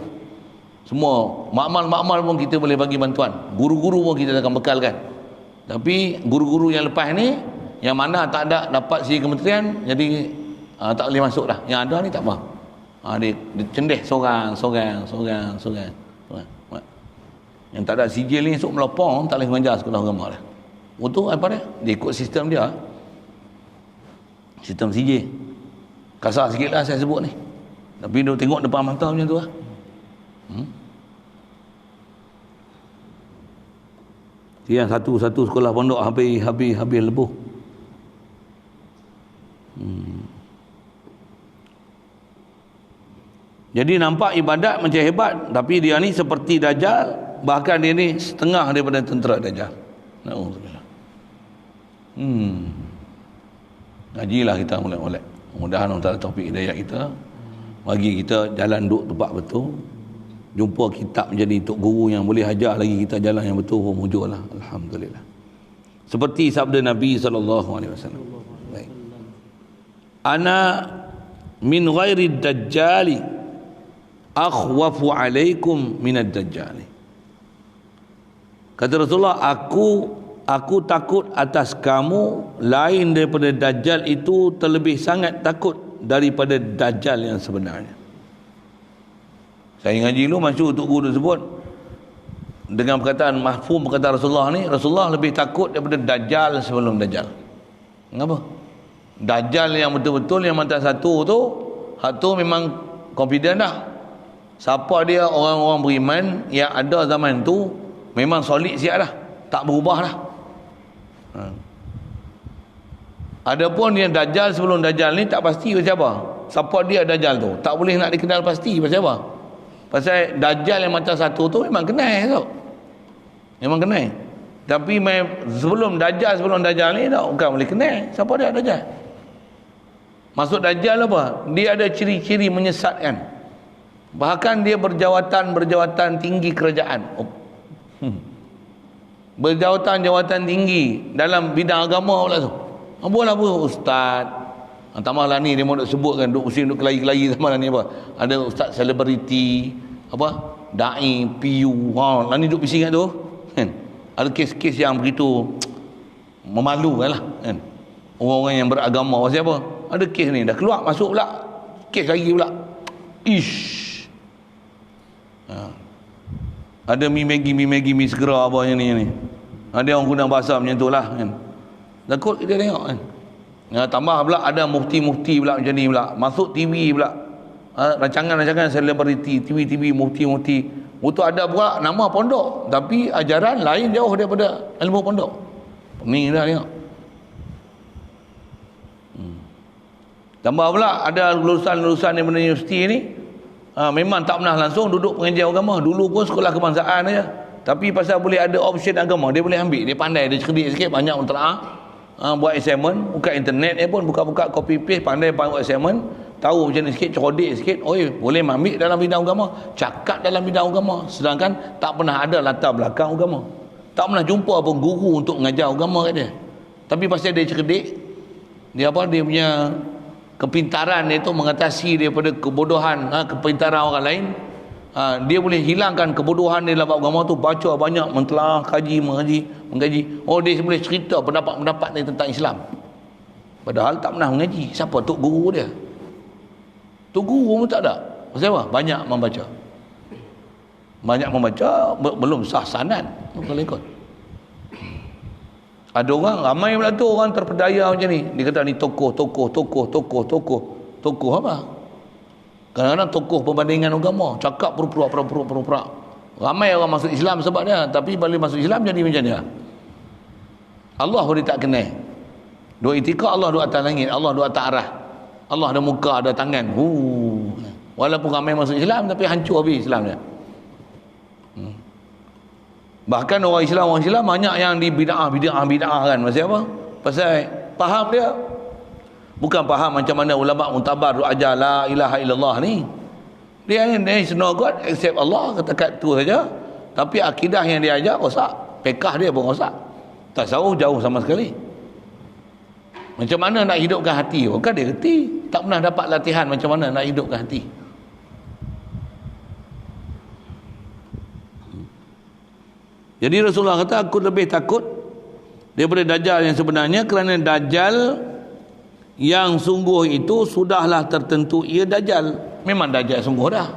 Semua makmal pun kita boleh bagi bantuan. Guru-guru pun kita akan bekalkan. Tapi guru-guru yang lepas ni yang mana tak ada dapat si kementerian, jadi tak boleh masuk dah. Yang ada ni tak apa. Dia cendeh seorang. Yang tak ada sijil ni esok melopong tak boleh mengajar sekolah agama dah. Untuk apa dia? Dia ikut sistem dia. Sistem sijil. Kasar sikit lah saya sebut ni. Tapi dia tengok depan mata macam tu lah. Yang satu sekolah pondok habis lebuh. Jadi nampak ibadat macam hebat, tapi dia ni seperti Dajjal, bahkan dia ni setengah daripada tentera Dajjal. Na'udzubillah. Ngajilah kita molek-molek. Mudah-mudahan Allah taufik hidayah kita, bagi kita jalan duk tempat betul, jumpa kitab menjadi tok guru yang boleh ajar lagi kita jalan yang betul, mujurlah. Alhamdulillah. Seperti sabda Nabi SAW. Baik. Ana min ghairi dajjali akhwafu alaikum minad dajjali. Kata Rasulullah, aku takut atas kamu lain daripada Dajjal itu, terlebih sangat takut daripada Dajjal yang sebenarnya. Saya ngaji dulu masuk untuk guru tersebut dengan perkataan mahfum perkataan Rasulullah ni, Rasulullah lebih takut daripada Dajjal sebelum Dajjal. Kenapa? Dajjal yang betul-betul yang mata satu tu, hak tu memang confident dah. Siapa dia orang-orang beriman yang ada zaman tu memang solid siap dah, tak berubah dah. Adapun yang Dajjal sebelum Dajjal ni tak pasti pasal apa. Siapa dia Dajjal tu? Tak boleh nak dikenal pasti pasal apa? Pasal Dajjal yang macam satu tu memang kenal tu. Memang kenal. Tapi sebelum Dajjal ni tak bukan boleh kenal. Siapa dia Dajjal? Maksud Dajjal apa? Dia ada ciri-ciri menyesatkan. Bahkan dia berjawatan tinggi kerajaan. Berjawatan tinggi dalam bidang agama pula tu. Apalah ustaz. Tambahlah ni dia mahu nak sebutkan duk kelahi-kelahi sama ni apa. Ada ustaz selebriti, apa? Dai, PU. Lah ni duk bising kat tu. Kan? Ada kes-kes yang begitu memalukan lah, kan? Orang-orang yang beragama pasal apa? Ada kes ni dah keluar masuk pula. Kes lagi pula. Ada mi segera apa yang ni. Ada orang guna bahasa macam tu lah, kan? Takut kita tengok, kan? Tambah pula ada mufti-mufti pula macam ni pula. Masuk TV pula. Rancangan-rancangan selebriti, TV, mufti-mufti. Itu ada pula nama pondok. Tapi ajaran lain jauh daripada ilmu pondok. Ni dah tengok. Tambah pula ada lulusan-lulusan daripada universiti ni. Memang tak pernah langsung duduk pengajian agama. Dulu pun sekolah kebangsaan aja. Tapi pasal boleh ada option agama, dia boleh ambil. Dia pandai, dia cerdik sikit, banyak mentelaah. Buat assignment, buka internet pun buka-buka copy paste, pandai buat assignment, tahu macam ni sikit, cerdik sikit, boleh ambil dalam bidang agama, cakap dalam bidang agama, sedangkan tak pernah ada latar belakang agama, tak pernah jumpa pun guru untuk mengajar agama kat dia. Tapi pasal dia cerdik, dia punya kepintaran dia tu mengatasi daripada kebodohan, kepintaran orang lain. Dia boleh hilangkan kebodohan dia dalam agama tu, baca banyak, mentelaah, mengkaji. Dia boleh cerita pendapat-pendapat dia tentang Islam, padahal tak pernah mengaji. Siapa tok guru dia? Tok guru pun tak ada. Pasal apa? Banyak membaca, belum sah sanad. Kalau ikut ada orang ramai pula tu, orang terpedaya macam ni. Dia kata ni tokoh apa? Kadang-kadang tokoh perbandingan agama, cakap pura-pura. Ramai orang masuk Islam sebab dia, tapi bila masuk Islam jadi macam dia. Allah boleh tak kenal. Dua itikad, Allah dua atas langit, Allah dua atas arah. Allah ada muka, ada tangan. Walaupun ramai masuk Islam, tapi hancur habis Islam dia. Bahkan orang Islam banyak yang di bid'ah kan. Pasal apa? Pasal faham dia bukan faham macam mana ulama muntabar duk ajar la ilaha illallah ni. Dia ni no God except Allah, kata tu saja. Tapi akidah yang dia ajar rosak, fiqh dia pun rosak. Tasawuf jauh sama sekali. Macam mana nak hidupkan hati? Bukan dia reti, tak pernah dapat latihan macam mana nak hidupkan hati. Jadi Rasulullah kata, aku lebih takut daripada Dajjal yang sebenarnya, kerana Dajjal yang sungguh itu sudahlah tertentu ia Dajjal. Memang Dajjal sungguh dah.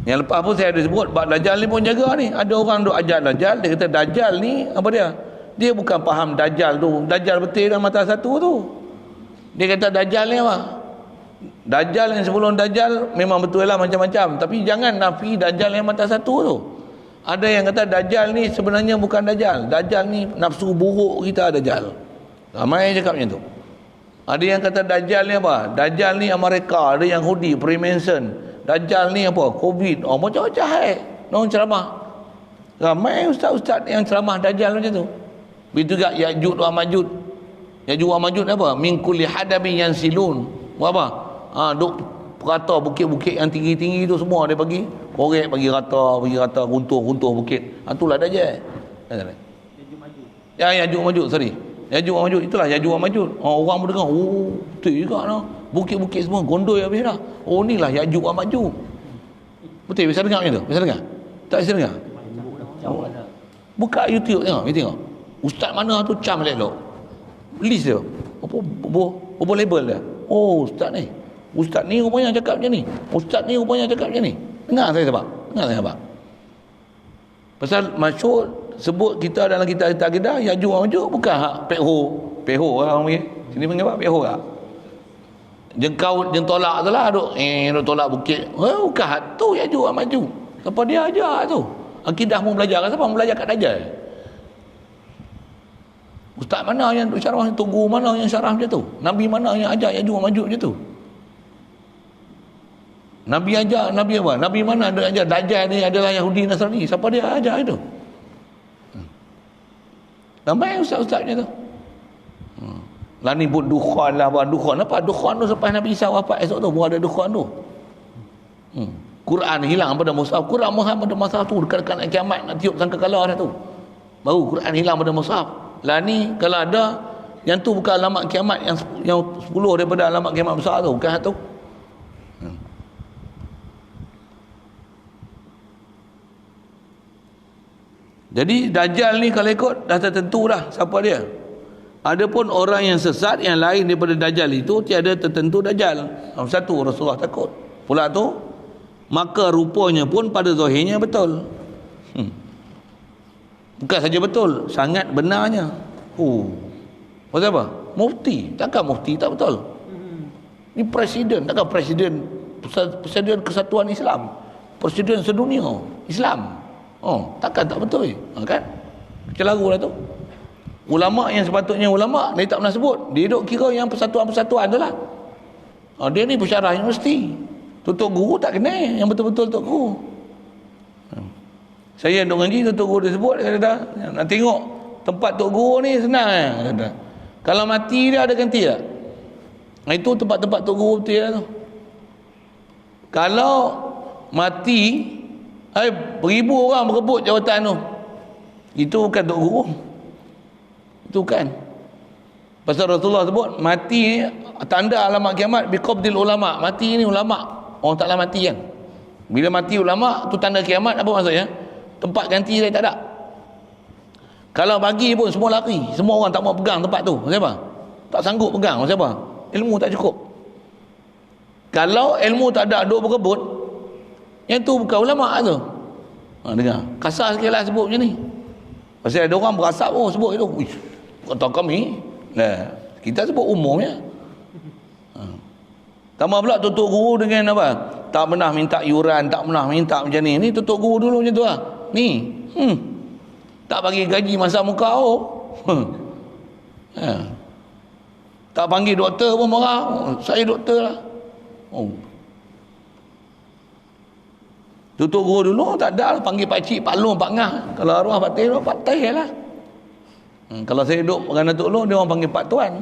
Yang lepas pun saya ada sebut, Dajjal ni pun jaga ni. Ada orang duk ajar Dajjal, dia kata Dajjal ni apa dia? Dia bukan faham Dajjal tu, Dajjal betul dan mata satu tu. Dia kata Dajjal ni apa? Dajjal yang sebelum Dajjal memang betul lah macam-macam, tapi jangan nafi Dajjal yang mata satu tu. Ada yang kata Dajjal ni sebenarnya bukan Dajjal. Dajjal ni nafsu buruk kita Dajjal. Ramai cakap macam tu. Ada yang kata Dajjal ni apa? Dajjal ni Amerika, ada yang Yahudi, Freemason. Dajjal ni apa? Covid. Macam-macam orang ceramah. Ramai ustaz-ustaz yang ceramah Dajjal macam tu. Begitu juga Ya'juj wa Ma'juj. Ya'juj wa Ma'juj apa? Min kulli hadabin yansilun. Apa? Duk rata bukit-bukit yang tinggi-tinggi tu semua dia bagi korek, bagi rata, runtuh bukit. Itulah Dajjal. Ya'juj wa Ma'juj, sorry. Ya'juj wa Ma'juj, itulah Ya'juj wa Ma'juj. Orang pun dengar, betul juga noh. Bukit-bukit semua gondoi habis dah. Inilah Ya'juj wa Ma'juj. Betul, bisa dengar macam tu? Bisa dengar? Tak bisa dengar? Buka YouTube tengok. Ustaz mana tu cam elok. List dia. Apa label dia? Ustaz ni rupanya cakap macam ni. Ustaz ni rupanya cakap macam ni. Dengar saya sebab. Pasal masyhur sebut kita dalam kitab akidah Ya'juj wa Ma'juj bukan hak peho orang panggil. Sini panggil apa? Peho tak? jentolak tu lah duk tolak bukit. Bukan tu Yajuj Majuj. Siapa dia ajar tu? Akidah mu belajar kan siapa? Mu belajar kat Dajjal. Ustaz mana yang duk syarah, Tok Guru mana yang syarah macam tu? Nabi mana yang ajar Yajuj Majuj macam tu? Nabi ajar, Nabi apa? Nabi mana ada ajar Dajjal ni adalah Yahudi Nasrani? Siapa dia ajar itu? Ramai ustaz-ustaz macam tu. Lah ni buat dukhan lah, buat dukhan. Apa dukhan tu selepas Nabi Isa wafat esok tu baru ada dukhan tu. Quran hilang pada mushaf. Quran Muhammad pada masa tu dekat-dekat nak kiamat nak tiup sangkakala dah tu. Baru Quran hilang pada mushaf. Lah ni kalau ada yang tu bukan alamat kiamat yang 10 daripada alamat kiamat besar tu, bukan satu. Jadi Dajjal ni kalau ikut dah tertentu dah siapa dia. Adapun orang yang sesat yang lain daripada Dajjal itu tiada tertentu Dajjal. Satu Rasulullah takut. Pula tu maka rupanya pun pada zahirnya betul. Bukan saja betul, sangat benarnya. Pasal apa? Mufti. Takkan mufti tak betul? Ni presiden, takkan presiden kesatuan Islam. Presiden sedunia Islam. Takkan tak betul kan? Celaru lah tu. Ulama yang sepatutnya ulama dia tak pernah sebut. Dia duk kira yang persatuan-persatuan tu lah. Dia ni pensyarah universiti. Tok Guru tak kenal yang betul-betul Tok Guru. Saya duk ngaji Tok Guru dia sebut, dia kata nak tengok tempat Tok Guru ni senang kata. Kalau mati dia ada ganti tak? Itu tempat-tempat Tok Guru betul lah tu. Kalau mati beribu orang berebut jawatan tu. Itu bukan Tok Guru. Itu kan. Pasal Rasulullah sebut mati tanda alamat kiamat biqabdil ulama. Mati ni ulama. Orang taklah mati kan. Bila mati ulama tu tanda kiamat apa maksudnya? Tempat ganti dia tak ada. Kalau bagi pun semua lari. Semua orang tak mau pegang tempat tu. Maksud apa? Tak sanggup pegang. Maksud apa? Ilmu tak cukup. Kalau ilmu tak ada duk berebut, yang tu bukan ulama tu. Dengar. Kasar sikit lah sebut macam ni. Pasal ada orang berasap sebut itu. Kata kami. Nah, kita sebut umumnya. Tambah pula tutup guru dengan apa? Tak pernah minta yuran, tak pernah minta macam ni. Ni tutup guru dulu macam tu lah. Ni. Tak bagi gaji masa muka Tak panggil doktor pun marah. Saya doktor lah. Tutup guru dulu tak ada lah. Panggil pakcik, Pak Long, Pak Ngah. Kalau arwah Pak Teh, Pak Teh lah. Kalau saya duduk dengan Datuk Long, dia orang panggil Pak Tuan.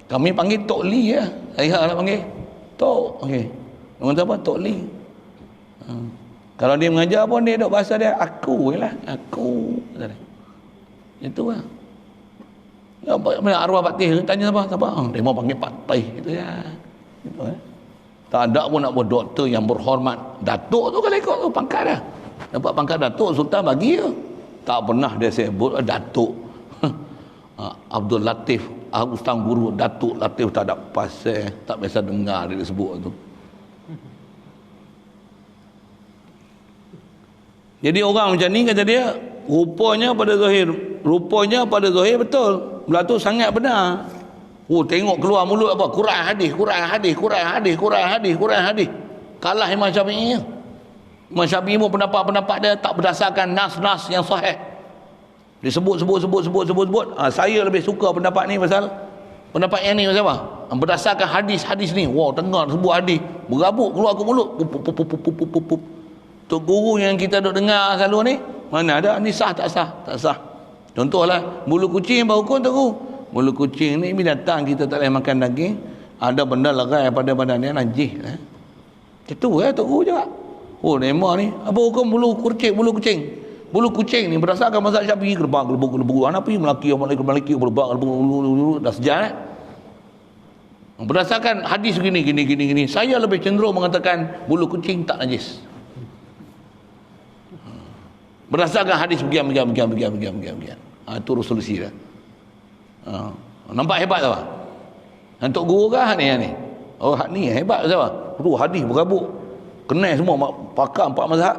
Kami panggil Tok Li lah. Saya lah panggil Tok. Okay. Orang kata apa? Tok Li. Kalau dia mengajar pun dia duduk bahasa dia aku je lah. Aku. Itu lah. Ya, arwah Pak Teh tanya siapa? Dia mau panggil Pak Teh. Itu ya. Itu tak ada pun nak buat doktor yang berhormat. Datuk tu kalau ikut tu pangkat dah. Dapat pangkat Datuk, Sultan bagi je. Tak pernah dia sebut Datuk. Abdul Latif, Ustaz Guru Datuk Latif tak ada pasal. Tak biasa dengar dia sebut tu. Jadi orang macam ni kata dia, rupanya pada zahir betul. Belah tu sangat benar. Tengok keluar mulut apa? Quran hadis. Kalah Imam Syafi'i. Imam Syafi'i pun pendapat dia tak berdasarkan nas-nas yang sahih. Dia sebut. Saya lebih suka pendapat ni pasal pendapat yang ni pasal apa? Berdasarkan hadis-hadis ni. Tengah sebut hadis. Berabuk keluar ke mulut. Tok Guru yang kita duk dengar selalu ni, mana ada ni sah tak sah? Tak sah. Contohlah bulu kucing bau hukum Tok Guru. Bulu kucing ni binatang kita tak boleh makan daging, ada benda lerai pada badan dia najis. Itu Tok Guru jawab. Nema ni apa hukum bulu kucing? Bulu kucing ni berdasarkan mazhab Syafi'i, gerbang Hanafi, Maliki dah sejak berdasarkan hadis gini. Saya lebih cenderung mengatakan bulu kucing tak najis. Berdasarkan hadis begini. Itu resolusi dah. Nampak hebat tak apa? Tok Guru kah ni? Hak ni hebat siapa? Hadis berabuk. Kenal semua pakar 4 mazhab.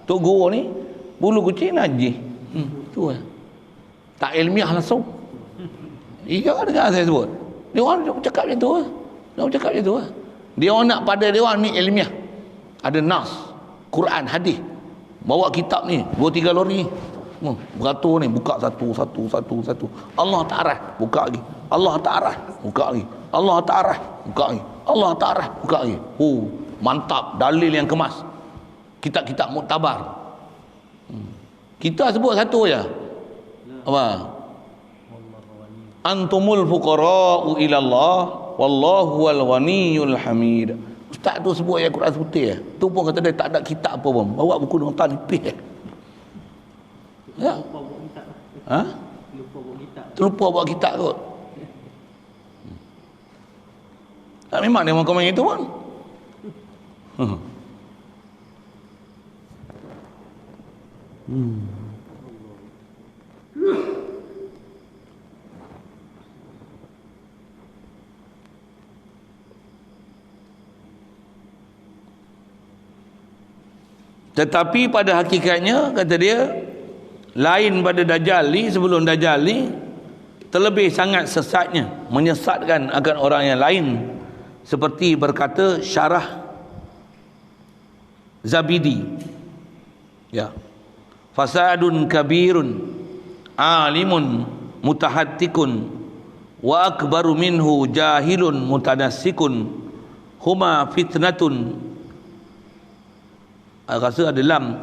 Tok Guru ni bulu kucing najis. Tu lah. Tak ilmiah langsung. Iya dengar saya sebut. Dia orang cakap macam tu lah.
Dia orang nak pada dia orang ni ilmiah. Ada nas, Quran, hadis. Bawa kitab ni 2-3 lori. Beratur ni buka satu. Allah tak arah, buka lagi. Allah tak arah, buka lagi. Allah tak arah, buka lagi. Allah tak arah, buka lagi. Mantap, dalil yang kemas. Kitab-kitab muktabar. Kita sebut satu je. Apa? Antumul fuqara'u ila Allah wallahu wal ghaniyul hamid. Ustaz tu sebut ayat Quran putih. Tu pun kata dia tak ada kitab apa pun. Bawa buku dengan tan nipis. Ya. Ha? Terlupa bawa kitab kot. Tak, memang dia orang komen itu pun. Tetapi pada hakikatnya, kata dia, lain pada Dajjal ni, sebelum Dajjal ni terlebih sangat sesatnya, menyesatkan akan orang yang lain, seperti berkata Syarah Zabidi, ya, fasadun kabirun alimun mutahattikun wa akbaru minhu jahilun mutanassikun huma fitnatun, rasa ada lam,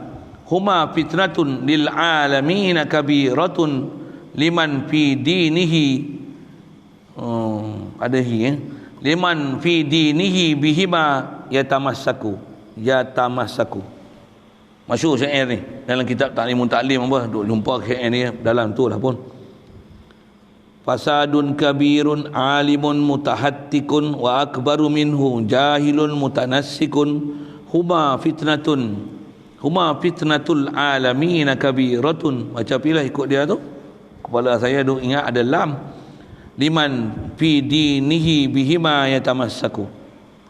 huma fitnatun lil alamin kabiratun liman fi dinihi, ada hi liman fi dinihi bihima yatamassaku. Masyhur syair ni dalam kitab Ta'limun Ta'lim apa, duk jumpa syair ni dalam tu lah pun. Fasadun kabirun alimun mutahattikun wa akbaru minhu jahilun mutanassikun huma fitnatul alamin kabiratun. Macam pilah ikut dia tu, kepala saya duk ingat ada lam, liman fi dinihi bihima yatamassaku,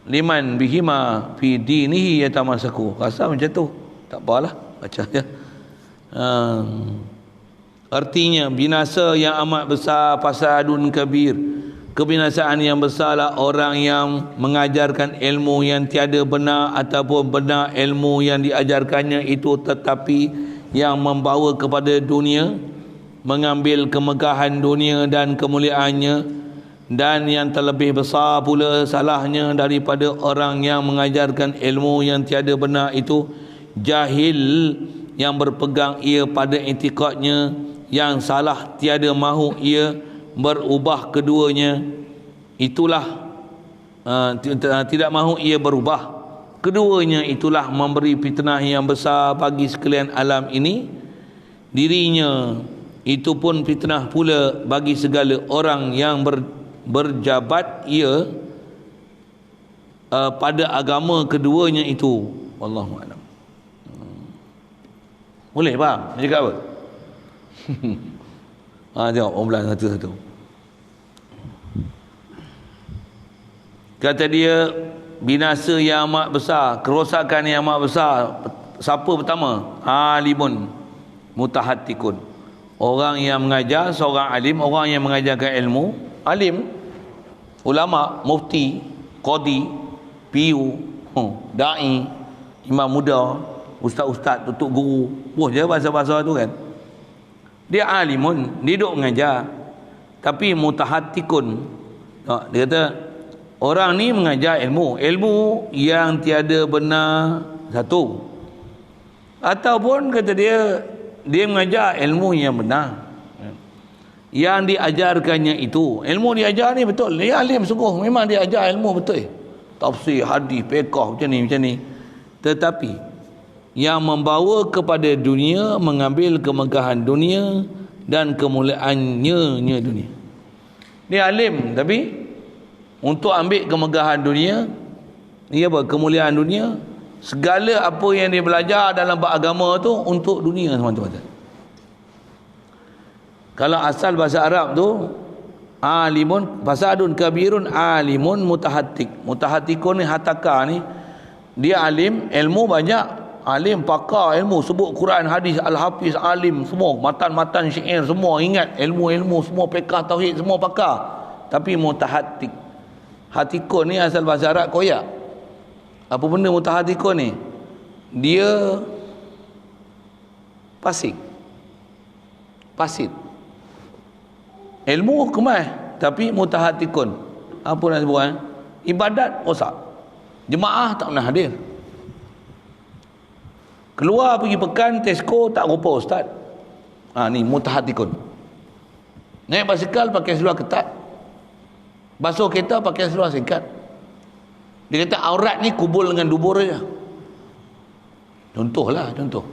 liman bihima fi dinihi yatamassaku. Rasa macam tu, tak apalah, baca je. Artinya binasa yang amat besar, fasadun kabir, kebinasaan yang besarlah orang yang mengajarkan ilmu yang tiada benar ataupun benar ilmu yang diajarkannya itu tetapi yang membawa kepada dunia, mengambil kemegahan dunia dan kemuliaannya, dan yang terlebih besar pula salahnya daripada orang yang mengajarkan ilmu yang tiada benar itu jahil yang berpegang ia pada i'tiqadnya yang salah, tiada mahu ia berubah keduanya. Itulah tidak mahu ia berubah keduanya, itulah memberi fitnah yang besar bagi sekalian alam ini. Dirinya itu pun fitnah pula bagi segala orang yang berjabat ia pada agama keduanya itu. Wallahu a'lam. Boleh faham dia cakap apa? Tengok orang belah satu-satu. Kata dia, binasa yang amat besar, kerosakan yang amat besar. Siapa pertama? Alimun mutahattikun, orang yang mengajar, seorang alim, orang yang mengajarkan ilmu. Alim, ulama, mufti, qadi, PU, da'i, imam muda, ustaz-ustaz, tutup guru. Je bahasa-bahasa tu kan. Dia alimun, dia duduk mengajar, tapi mutahattikun. Dia kata orang ni mengajar ilmu yang tiada benar satu, ataupun kata dia mengajar ilmu yang benar, yang diajarkannya itu ilmu diajar ni betul, dia alim sungguh, memang dia ajar ilmu betul, tafsir, hadis, fiqh, macam ni, tetapi yang membawa kepada dunia, mengambil kemegahan dunia dan kemuliaannya dunia. Dia alim, tapi untuk ambil kemegahan dunia, dia apa? Kemuliaan dunia. Segala apa yang dia belajar dalam beragama tu untuk dunia semata-mata. Kalau asal bahasa Arab tu alimun, fasadun kabirun alimun mutahattik. Mutahattikun ni hataka ni, dia alim, ilmu banyak. Alim, pakar ilmu, sebut Quran, hadis, al-hafiz, alim semua, matan-matan syair semua, ingat ilmu-ilmu semua, fiqh, tauhid semua pakar, tapi mutahattik. Mutahatikun ni asal bahasa Arab koyak. Apa benda mutahatikun ni? Dia pasif. Ilmu kemas, tapi mutahatikun. Apa nak sebut? Ibadat rosak. Jemaah tak pernah hadir. Keluar pergi pekan, Tesco tak rupa ustaz. Ni mutahatikun. Naik basikal pakai seluar ketat. Basuh kereta pakai seluar singkat. Dia kata aurat ni kubul dengan dubur saja. Contoh.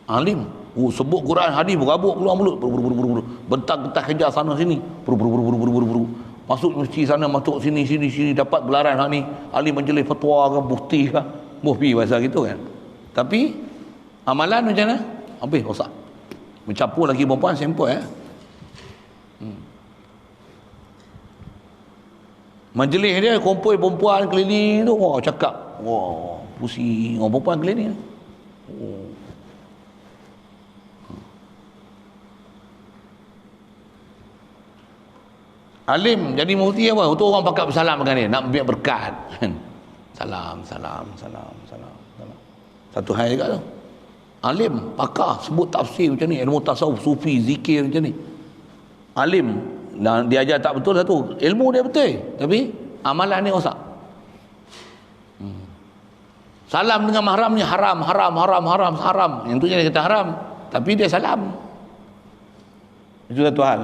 Alim. Sebut Quran, hadis berabuk keluar mulut. Bentang-bentang kerja sana sini. Masuk masjid sana, masuk sini dapat gelaran hak ni. Alim majlis fatwa ke, bukti ke. Mufti bahasa gitu kan. Tapi amalan macam mana? Habis rosak. Mencampur lagi perempuan sempoi Majlis dia kumpul perempuan keliling tu, cakap. Pusing orang perempuan keliling. Alim jadi mufti apa? Untuk orang pakat bersalam dengan dia, nak ambil berkat. Salam. Satu hal juga tu. Alim, pakar, sebut tafsir macam ni, ilmu tasawuf, sufi, zikir macam ni. Alim, dan dia ajar tak betul satu. Ilmu dia betul, tapi amalan ni rosak. Salam dengan mahram ni haram. Yang tu dia kata haram, tapi dia salam. Itu satu hal.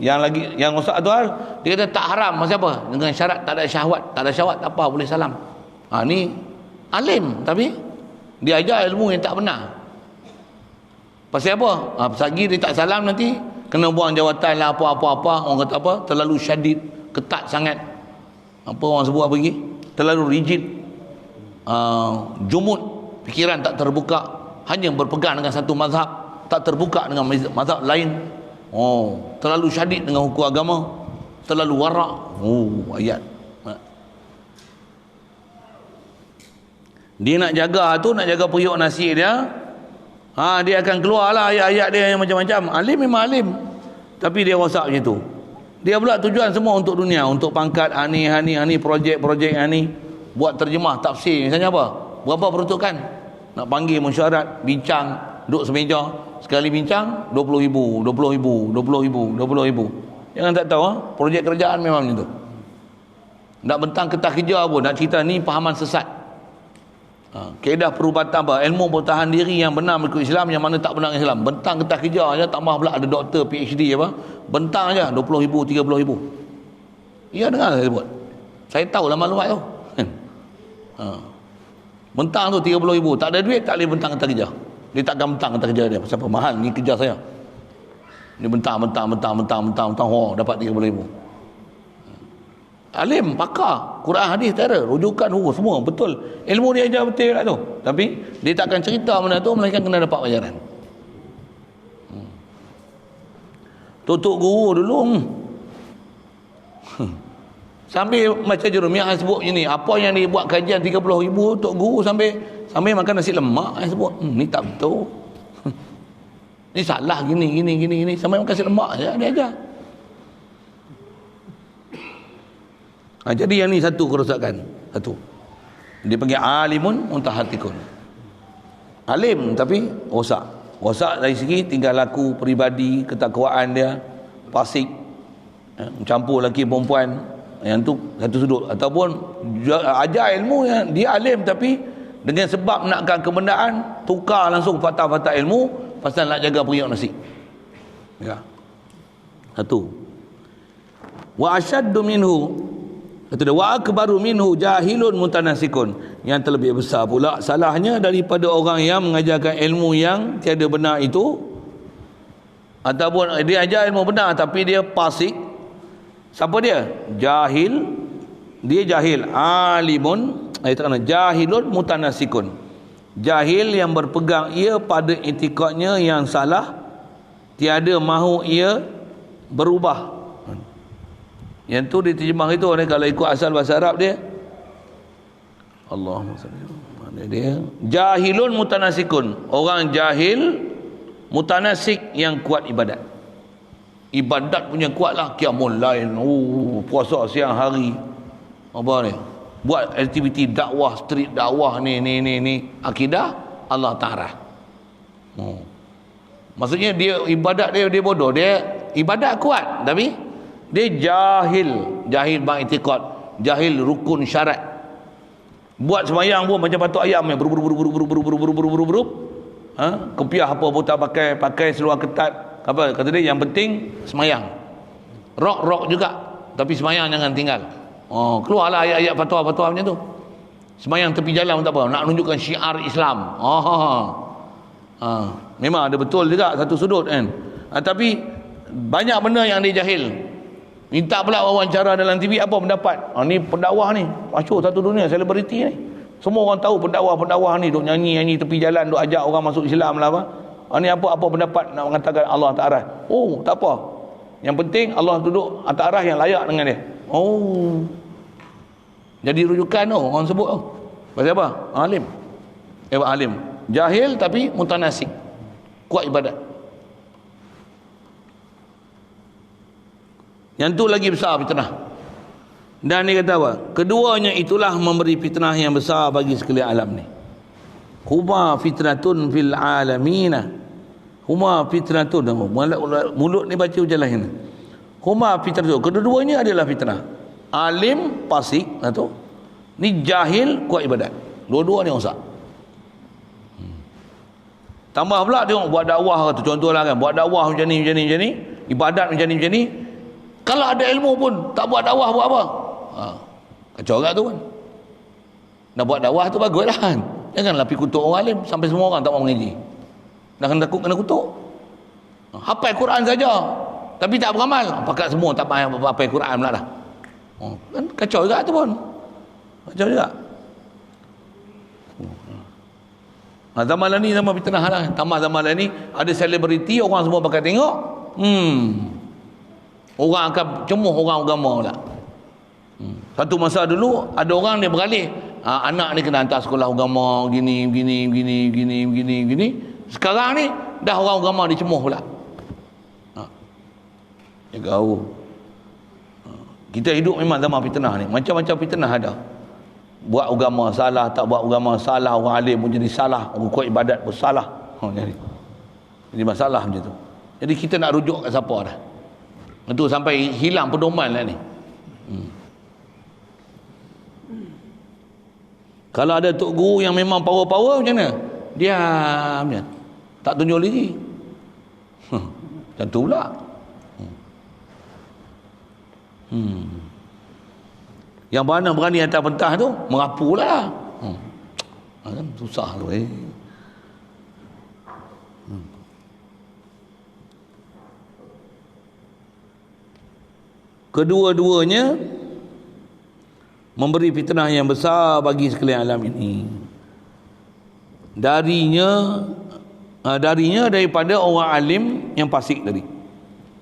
Yang rosak satu hal, dia kata tak haram. Maksud apa? Dengan syarat tak ada syahwat, tak apa, boleh salam. Ni alim, tapi dia ajar ilmu yang tak benar. Pasal apa? Pasal dia tak salam nanti kena buang jawatan lah, apa-apa. Orang kata apa? Terlalu syadid, ketat sangat. Apa orang sebut apa lagi? Terlalu rigid, jumud, fikiran tak terbuka, hanya berpegang dengan satu mazhab, tak terbuka dengan mazhab lain. Terlalu syadid dengan hukum agama, terlalu warak. Ayat. Dia nak jaga tu, nak jaga periuk nasi dia. Dia akan keluarlah ayat-ayat dia yang macam-macam. Alim memang alim, tapi dia rosak macam tu. Dia pula tujuan semua untuk dunia, untuk pangkat, ni projek ni. Buat terjemah tafsir misalnya apa? Berapa peruntukan? Nak panggil mesyuarat, bincang, duduk semeja, sekali bincang 20,000. Jangan tak tahu projek kerajaan memang macam tu. Nak bentang ketah kerja pun, nak cerita ni fahaman sesat. Kaedah perubatan apa? Ilmu bertahan diri yang benar mengikut Islam, yang mana tak benar dengan Islam. Bentang ketah kerja aja, tak mahu pula ada doktor PhD apa. Bentang aja 20,000, 30,000. Ya, dengar saya sebut. Saya tahu lah maklumat tu. Bentang tu 30,000. Tak ada duit, tak boleh bentang ketah kerja. Dia takkan bentang ketah kerja dia. Pasal apa? Mahal ni kerja saya. Dia bentang. Dapat 30,000. Alim, pakar, Quran, hadis, teror, rujukan, semua betul. Ilmu dia ajar betul lah tu. Tapi dia takkan cerita benda tu, melainkan kena dapat bayaran. Tutup guru dulu. Sambil macam Jeremiah sebut ini, apa yang dia buat kajian 30,000 tok guru sambil makan nasi lemak sebut. Ni tak betul. Ni salah gini. Sambil makan nasi lemak je dia ajar. Jadi yang ni satu kerosakan. Dia panggil alimun mutahatikun. Alim tapi rosak dari segi tingkah laku peribadi, ketakwaan dia, fasik, mencampur lelaki perempuan. Yang tu satu sudut. Ataupun ajar ilmu yang dia alim, tapi dengan sebab nakkan kebenaran, tukar langsung fakta-fakta ilmu pasal nak jaga periuk nasi. Ya. Satu. Wa asyaddu minhu, wa akbaru minhu jahilun mutanasikun. Yang terlebih besar pula salahnya daripada orang yang mengajarkan ilmu yang tiada benar itu, ataupun dia ajar ilmu benar tapi dia fasik. Siapa dia? Jahil. Dia jahil. Alimun, jahilun mutanasikun. Jahil yang berpegang ia pada etikadnya yang salah, tiada mahu ia berubah. Yang tu diterjemah itu kalau ikut asal bahasa Arab dia, Allahumma salli, mana dia? Jahilun mutanasikun. Orang jahil mutanasik yang kuat ibadat. Ibadat punya kuatlah, qiyamul lail, puasa siang hari, Apa ni? Buat aktiviti dakwah, street dakwah ni akidah Allah Ta'ala. Maksudnya dia ibadat dia bodoh. Dia ibadat kuat tapi dia jahil bang i'tiqad, jahil rukun syarat. Buat sembahyang pun macam patok ayam ni, buru. Kopiah apa pun tak pakai seluar ketat. Apa kata dia, yang penting sembahyang. Rock juga, tapi sembahyang jangan tinggal. Keluarlah ayat-ayat fatwa-fatwa macam tu. Sembahyang tepi jalan pun tak apa, nak menunjukkan syiar Islam. Memang ada betul juga satu sudut kan. Tapi banyak benda yang dia jahil. Minta pula wawancara dalam TV, apa pendapat? Ni pendakwah ni masyhur satu dunia, selebriti ni. Semua orang tahu pendakwah ni duk nyanyi tepi jalan, duk ajak orang masuk Islam lah apa. Ni apa pendapat nak mengatakan Allah Ta'ala? Tak apa. Yang penting Allah duduk atas arah yang layak dengan dia. Jadi rujukan orang sebut pasal apa? Alim. Jahil tapi mutanasik. Kuat ibadat. Yang tu lagi besar fitnah. Dan dia kata apa? Keduanya itulah memberi fitnah yang besar bagi sekalian alam ni. Huma fitnatun fil alamina. Huma fitnatun. Mulut ni baca macam lain. Huma fitnatun. Kedua-duanya adalah fitnah. Alim fasik tu. Ni jahil kuat ibadat. Dua-dua ni rosak. Tambah pula tengok buat dakwah tu, contohlah kan, buat dakwah macam ni, ibadat macam ni. Kalau ada ilmu pun tak buat dakwah, buat apa? Kacau kat tu kan. Nak buat dakwah tu baguslah kan. Janganlah pergi kutuk orang alim sampai semua orang tak mau mengaji. Dah takut kena kutuk. Hafal Quran saja tapi tak beramal, pakat semua tak payah hafal Quran pula dah. Kan kacau juga tu pun. Kacau juga. Zaman ni zaman fitnah lah. Tambah zaman ni ada selebriti, orang semua pakai tengok. Orang akan cemuh orang agama pula. Satu masa dulu ada orang dia beralih, anak ni kena hantar sekolah agama gini. Sekarang ni dah orang agama dicemuh pula. Ya gaul. Kita hidup memang zaman fitnah ni. Macam-macam fitnah ada. Buat agama salah, tak buat agama salah, orang alim pun jadi salah, orang kuat ibadat pun salah. Jadi masalah macam tu. Jadi kita nak rujuk kat siapa dah? Itu sampai hilang pedoman lah ni. Kalau ada tok guru yang memang power macam mana? Diam je. Tak tunjuk lagi. Macam tu pula. Yang mana berani atas pentah tu merapu lah. Kan susah tu Kedua-duanya memberi fitnah yang besar bagi sekalian alam ini. Darinya daripada orang alim yang fasik tadi.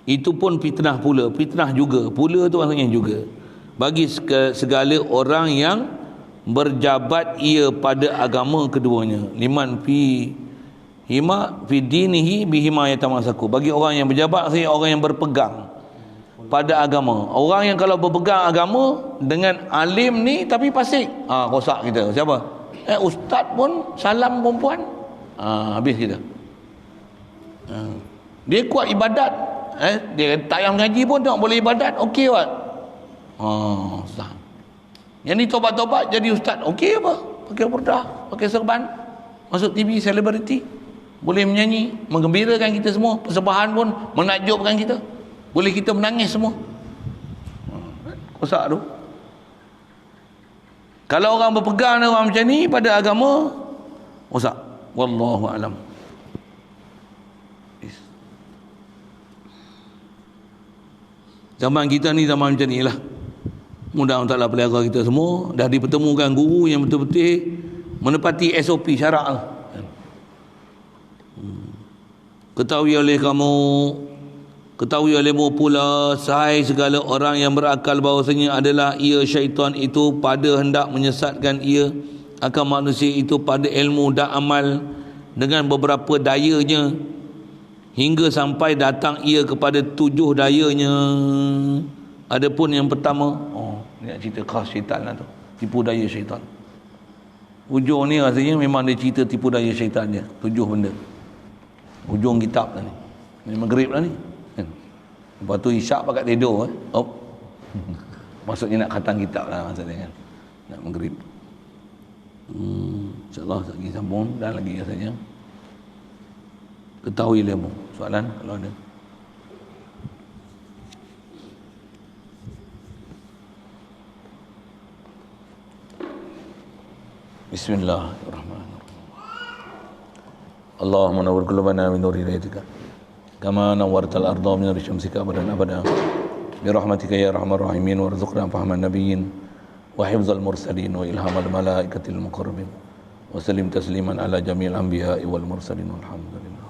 Itu pun fitnah pula. Fitnah juga. Pula tu maksudnya juga. Bagi segala orang yang berjabat ia pada agama keduanya. Liman fi dinihi bihima yatamasaku. Bagi orang yang berjabat, saya orang yang berpegang pada agama. Orang yang kalau berpegang agama dengan alim ni tapi fasik, rosak kita. Siapa? Ustaz pun salam perempuan, habis kita. Dia kuat ibadat, dia tak payah mengaji pun tengok boleh ibadat, okey buat. Ustaz. Yang ni tobat-tobat jadi ustaz, okey apa? Pakai burdah, pakai serban, masuk TV selebriti, boleh menyanyi, menggembirakan kita semua, persembahan pun menakjubkan kita. Boleh kita menangis semua. Rosak tu. Kalau orang berpegang orang macam ni pada agama, rosak. Wallahu alam. Zaman kita ni zaman macam ni lah. Mudah-mudahan Allah pelihara kita semua. Dah dipertemukan guru yang betul-betul menepati SOP syarak lah. Ketahui olehmu pula, sahai segala orang yang berakal bahawasanya adalah ia syaitan itu pada hendak menyesatkan ia akan manusia itu pada ilmu dan amal dengan beberapa dayanya hingga sampai datang ia kepada 7 dayanya. Adapun yang pertama, Ni nak cerita khas syaitan lah tu. Tipu daya syaitan. Ujung ni rasanya memang dia cerita tipu daya syaitan dia. 7 benda. Ujung kitab lah ni. Ni maghrib lah ni. Lepas tu isyak pakat tidur. Maksudnya nak khatam kitab lah maksudnya kan. Nak maghrib. InsyaAllah lagi sambung. Dan lagi rasanya. Ketahui ilmu. Soalan kalau ada. Bismillahirrahmanirrahim. Allahumma nawwir qulubana min nuri hidayatika kama nawwartal arda min nuri syamsika abadan abada bi rahmatika ya arhamar rahimin warzuqna fahman nabiyyin wa hifdzal mursalin wa ilhamal malaikatil muqarrabin wa sallim tasliman ala jami'il anbiya'i wal mursalin walhamdulillah.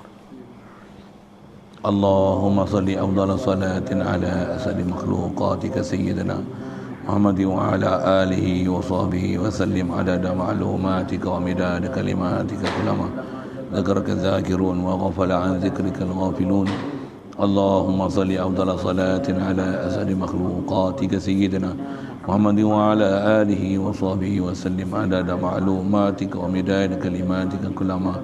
Allahumma salli afdhala salatin ala asadi makhluqatika sayyidina Muhammad wa ala alihi wa sahbihi wa sallim adada ma'lumatika wa midada kalimatika kulama ذكرك الذاكرون وغفل عن ذكرك الغافلون. اللهم صل أفضل صلاة على أسعد مخلوقاتك سيدنا محمد وعلى آله وصحبه وسلم عدد معلوماتك ومداد كلماتك كلما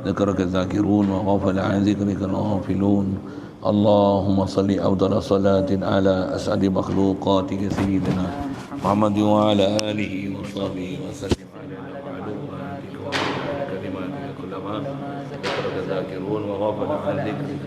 ذكرك الذاكرون وغفل عن ذكرك الغافلون. اللهم صل أفضل صلاة على أسعد مخلوقاتك سيدنا محمد وعلى آله وصحبه وسلم ذكرك الذاكرون وغفل عن ذكرك